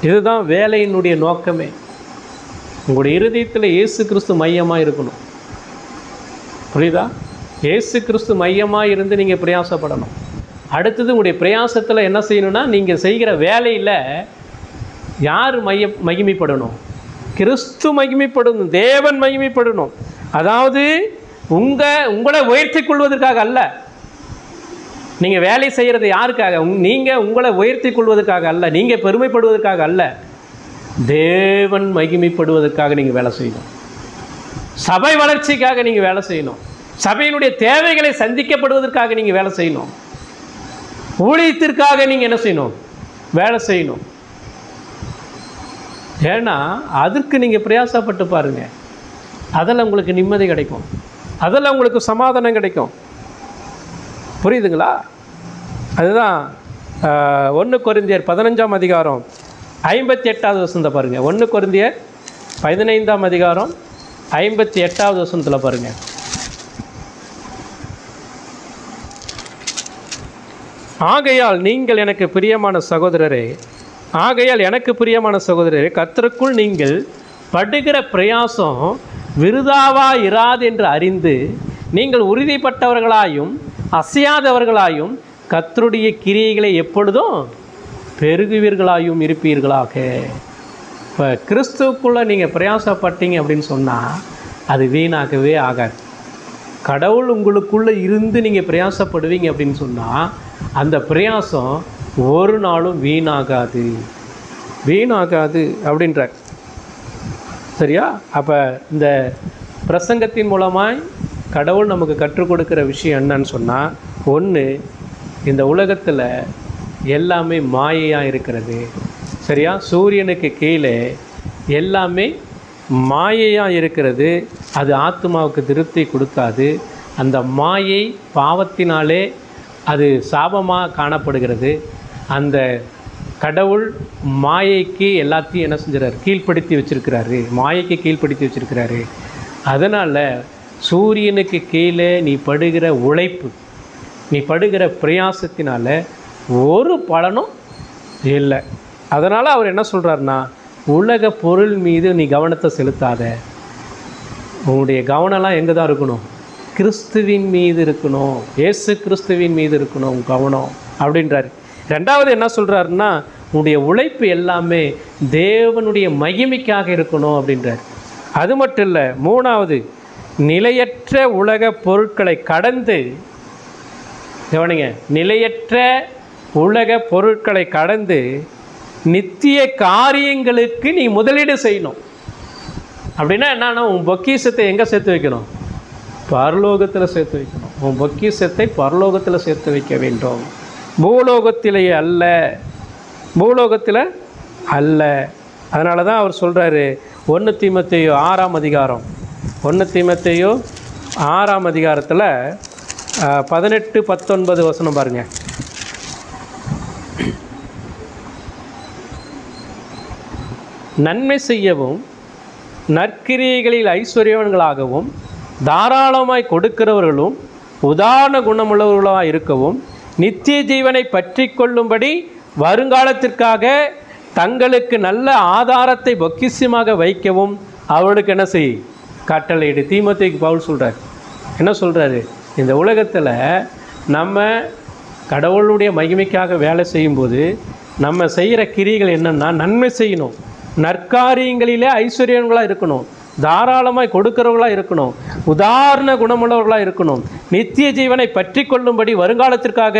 [SPEAKER 1] இதுதான் வேலையினுடைய நோக்கமே. உங்களுடைய இருதயத்தில் இயேசு கிறிஸ்து மையமாக இருக்கணும். புரியுதா? இயேசு கிறிஸ்து மையமாக இருந்து நீங்கள் பிரயாசப்படணும். அடுத்தது உங்களுடைய பிரயாசத்தில் என்ன செய்யணும்னா, நீங்கள் செய்கிற வேலையில் யார் மகிமைப்படணும்? கிறிஸ்து மகிமைப்படணும், தேவன் மகிமைப்படணும். அதாவது உங்களை உயர்த்தி கொள்வதற்காக அல்ல. நீங்கள் வேலை செய்கிறது யாருக்காக? நீங்கள் உங்களை உயர்த்தி கொள்வதற்காக அல்ல, நீங்கள் பெருமைப்படுவதற்காக அல்ல, தேவன் மகிமைப்படுவதற்காக நீங்கள் வேலை செய்யணும். சபை வளர்ச்சிக்காக நீங்கள் வேலை செய்யணும். சபையினுடைய தேவைகளை சந்திக்கப்படுவதற்காக நீங்கள் வேலை செய்யணும். ஊழியத்திற்காக நீங்கள் என்ன செய்யணும்? வேலை செய்யணும். ஏன்னா அதற்கு நீங்கள் பிரயாசப்பட்டு பாருங்கள், அதில் உங்களுக்கு நிம்மதி கிடைக்கும், அதில் உங்களுக்கு சமாதானம் கிடைக்கும். புரியுதுங்களா? அதுதான் 1 கொரிந்தியர் 15ஆம் அதிகாரம் 58வது வசனத்தை பாருங்கள். 1 கொரிந்தியர் 15ஆம் அதிகாரம் 58வது வசனத்தில் பாருங்கள். ஆகையால் எனக்கு பிரியமான சகோதரரே, கர்த்தருக்குள் நீங்கள் படுகிற பிரயாசம் விருதாவா இராது என்று அறிந்து நீங்கள் உறுதிப்பட்டவர்களாயும் அசையாதவர்களாயும் கர்த்தருடைய கிரியைகளை எப்பொழுதும் பெருகுவீர்களாயும் இருப்பீர்களாக. இப்போ கிறிஸ்துவுக்குள்ளே நீங்கள் பிரயாசப்பட்டீங்க அப்படின்னு சொன்னால் அது வீணாகவே ஆகாது. கடவுள் உங்களுக்குள்ளே இருந்து நீங்கள் பிரயாசப்படுவீங்க அப்படின்னு சொன்னால் அந்த பிரயாசம் ஒரு நாளும் வீணாகாது அப்படின்றார். சரியா? அப்போ இந்த பிரசங்கத்தின் மூலமாய் கடவுள் நமக்கு கற்றுக் கொடுக்குற விஷயம் என்னன்னு சொன்னால், ஒன்று, இந்த உலகத்தில் எல்லாமே மாயையாக இருக்கிறது. சரியா? சூரியனுக்கு கீழே எல்லாமே மாயையாக இருக்கிறது. அது ஆத்மாவுக்கு திருப்தி கொடுக்காது. அந்த மாயை பாவத்தினாலே அது சாபமாக காணப்படுகிறது. அந்த கடவுள் மாயைக்கு எல்லாத்தையும் என்ன செஞ்சுறாரு? கீழ்ப்படுத்தி வச்சுருக்கிறாரு. மாயைக்கு கீழ்ப்படுத்தி வச்சுருக்கிறாரு. அதனால் சூரியனுக்கு கீழே நீ படுகிற உழைப்பு, நீ படுகிற பிரயாசத்தினால ஒரு பலனும் இல்லை. அதனால் அவர் என்ன சொல்கிறாருன்னா, உலக பொருள் மீது நீ கவனத்தை செலுத்தாத. உன்னுடைய கவனம்லாம் எங்கே தான் இருக்கணும்? கிறிஸ்துவின் மீது இருக்கணும். இயேசு கிறிஸ்துவின் மீது இருக்கணும் கவனம் அப்படின்றார். ரெண்டாவது என்ன சொல்கிறாருன்னா, உன்னுடைய உழைப்பு எல்லாமே தேவனுடைய மகிமைக்காக இருக்கணும் அப்படின்றார். அது மட்டும் இல்லை, மூணாவது, நிலையற்ற உலக பொருட்களை கடந்து, கவனிங்க, நிலையற்ற உலக பொருட்களை கடந்து நித்திய காரியங்களுக்கு நீ முதலீடு செய்யணும். அப்படின்னா என்னன்னா, உன் பொக்கிஷத்தை எங்கே சேர்த்து வைக்கணும்? பரலோகத்தில் சேர்த்து வைக்கணும். உன் பொக்கிஷத்தை பரலோகத்தில் சேர்த்து வைக்க வேண்டும், பூலோகத்திலேயே அல்ல, பூலோகத்தில் அல்ல. அதனால தான் அவர் சொல்கிறாரு 1 தீமோத்தேயு 6ஆம் அதிகாரம் 1 தீமோத்தேயு 6ஆம் அதிகாரத்தில் 18-19 வசனம் பாருங்கள். நன்மை செய்யவும் நற்கிரியைகளில் ஐஸ்வர்யவான்களாகவும் தாராளமாய் கொடுக்கிறவர்களும் உதாரண குணமுள்ளவர்களாக இருக்கவும் நித்திய ஜீவனை பற்றி கொள்ளும்படி வருங்காலத்திற்காக தங்களுக்கு நல்ல ஆதாரத்தை பொக்கிஷமாக வைக்கவும் அவளுக்கு என்ன செய் கட்டளையிடு. தீமோத்தேயுக்கு பவுல் சொல்கிறார். என்ன சொல்கிறாரு? இந்த உலகத்தில் நம்ம கடவுளுடைய மகிமைக்காக வேலை செய்யும்போது நம்ம செய்கிற கிரியைகள் என்னென்னா, நன்மை செய்யணும், நற்காரியங்களிலே ஐஸ்வர்யங்களாக இருக்கணும், தாராளமாய் கொடுக்கிறவர்களாக இருக்கணும், உதாரண குணமுள்ளவர்களாக இருக்கணும், நித்திய ஜீவனை பற்றி கொள்ளும்படி வருங்காலத்திற்காக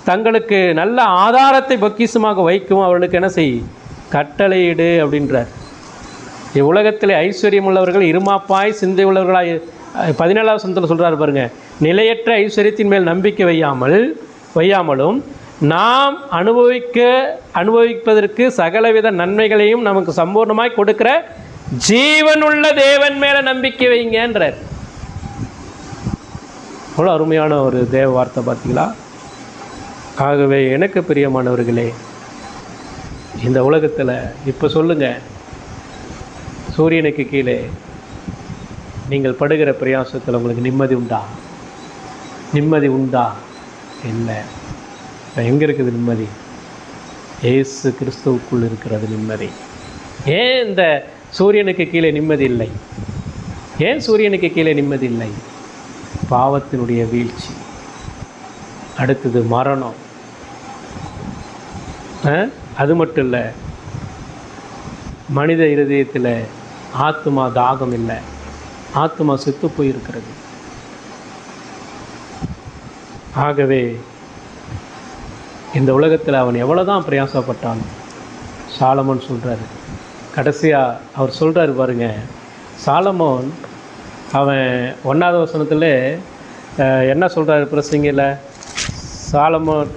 [SPEAKER 1] தங்களுக்கு நல்ல ஆதாரத்தை பொக்கிஷமாக வைக்கும் அவர்களுக்கு என்ன செய் கட்டளையிடு அப்படின்றார். இவ்வுலகத்தில் ஐஸ்வர்யம் உள்ளவர்கள் இருமாப்பாய் சிந்தை உள்ளவர்களாக 17ஆவது வசனத்தில் சொல்கிறார் பாருங்க. நிலையற்ற ஐஸ்வர்யத்தின் மேல் நம்பிக்கை வையாமலும் நாம் அனுபவிப்பதற்கு சகலவித நன்மைகளையும் நமக்கு சம்பூர்ணமாய் கொடுக்கிற ஜீவனுள்ள தேவன் மேலே நம்பிக்கை வைங்கன்றார். அவ்வளோ அருமையான ஒரு தேவ வார்த்தை பார்த்தீங்களா? ஆகவே எனக்கு பிரியமானவர்களே, இந்த உலகத்தில் இப்போ சொல்லுங்கள், சூரியனுக்கு கீழே நீங்கள் படுகிற பிரயாசத்தில் உங்களுக்கு நிம்மதி உண்டா? நிம்மதி உண்டா? இல்லை. இப்போ எங்கே இருக்குது நிம்மதி? இயேசு கிறிஸ்துவுக்குள் இருக்கிறது நிம்மதி. ஏன் இந்த சூரியனுக்கு கீழே நிம்மதி இல்லை? ஏன் சூரியனுக்கு கீழே நிம்மதி இல்லை? பாவத்தினுடைய வீழ்ச்சி, அடுத்தது மரணம். அது மட்டும் இல்லை, மனித இருதயத்தில் ஆத்மா தாகம் இல்லை, ஆத்மா செத்து போயிருக்கிறது. ஆகவே இந்த உலகத்தில் அவன் எவ்வளோதான் பிரயாசப்பட்டான், சாலமோன் சொல்கிறாரு. கடைசியாக அவர் சொல்கிறாரு பாருங்க, சாலமோன் அவன் 1ஆவது வசனத்தில் என்ன சொல்கிறாரு பிரசங்கியில்? சாலமோன்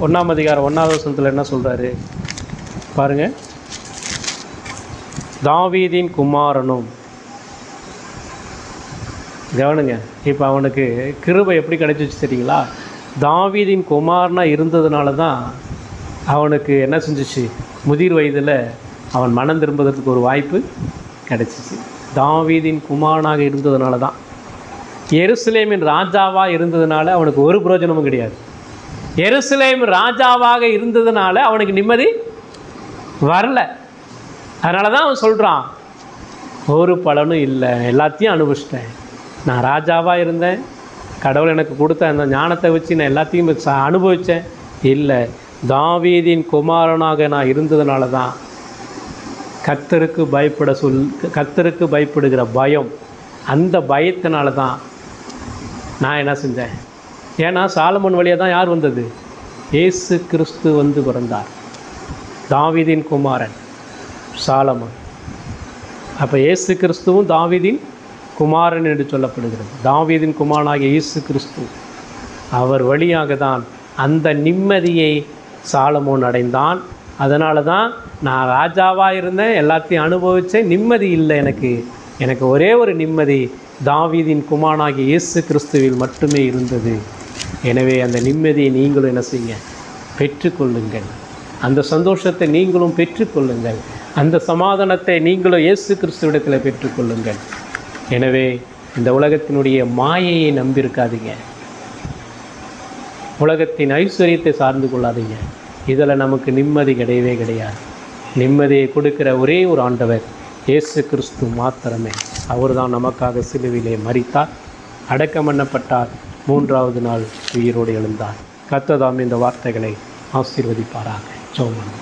[SPEAKER 1] 1ஆம் அதிகாரம் 1ஆவது வசனத்தில் என்ன சொல்கிறாரு பாருங்கள். தாவீதின் குமாரனும், கவனிங்க, இப்போ அவனுக்கு கிருபை எப்படி கிடைச்சிச்சு தெரியுங்களா? தாவீதின் குமாரனாக இருந்ததுனால தான் அவனுக்கு என்ன செஞ்சிச்சு, முதிர் வயதில் அவன் மனம் திரும்புவதற்கு ஒரு வாய்ப்பு கிடைச்சிச்சு. தாவீதின் குமாரனாக இருந்ததுனால தான். எருசலேமின் ராஜாவாக இருந்ததுனால அவனுக்கு ஒரு பிரயோஜனமும் கிடையாது. எருசலேம் ராஜாவாக இருந்ததுனால அவனுக்கு நிம்மதி வரல. அதனால தான் அவன் சொல்கிறான், ஒரு பலனும் இல்லை, எல்லாத்தையும் அனுபவிச்சிட்டேன். நான் ராஜாவாக இருந்தேன், கடவுள் எனக்கு கொடுத்த அந்த ஞானத்தை வச்சு நான் எல்லாத்தையும் அனுபவித்தேன். இல்லை, தாவீதின் குமாரனாக நான் இருந்ததுனால தான் கர்த்தருக்கு பயப்படுகிற பயம், அந்த பயத்தினால தான் நான் என்ன செஞ்சேன். ஏன்னா சாலமோன் வழியாக தான் யார் வந்தது? இயேசு கிறிஸ்து வந்து பிறந்தார். தாவீதின் குமாரன் சாலமோன். அப்போ இயேசு கிறிஸ்துவும் தாவீதின் குமாரன் என்று சொல்லப்படுகிறது. தாவீதின் குமாரனாகிய இயேசு கிறிஸ்து, அவர் வழியாக தான் அந்த நிம்மதியை சாலமோன் அடைந்தான். அதனால தான் நான் ராஜாவாக இருந்தேன், எல்லாத்தையும் அனுபவித்தேன், நிம்மதி இல்லை எனக்கு ஒரே ஒரு நிம்மதி தாவீதின் குமாரனாகிய இயேசு கிறிஸ்துவில் மட்டுமே இருந்தது. எனவே அந்த நிம்மதியை நீங்களும் என்ன செய்யுங்க, பெற்றுக்கொள்ளுங்கள். அந்த சந்தோஷத்தை நீங்களும் பெற்றுக்கொள்ளுங்கள். அந்த சமாதானத்தை நீங்களும் இயேசு கிறிஸ்துவிடத்தில் பெற்றுக்கொள்ளுங்கள். எனவே இந்த உலகத்தினுடைய மாயையை நம்பியிருக்காதீங்க, உலகத்தின் ஐஸ்வர்யத்தை சார்ந்து கொள்ளாதீங்க. இதில் நமக்கு நிம்மதி கிடையவே கிடையாது. நிம்மதியை கொடுக்கிற ஒரே ஒரு ஆண்டவர் இயேசு கிறிஸ்து மாத்திரமே. அவர் தான் நமக்காக சிலுவிலே மரித்தார், அடக்கம் பண்ணப்பட்டார், 3ஆவது நாள் உயிரோடு எழுந்தார். கர்த்தர் தாம் இந்த வார்த்தைகளை ஆசீர்வதிப்பாராக. ஜெபம்.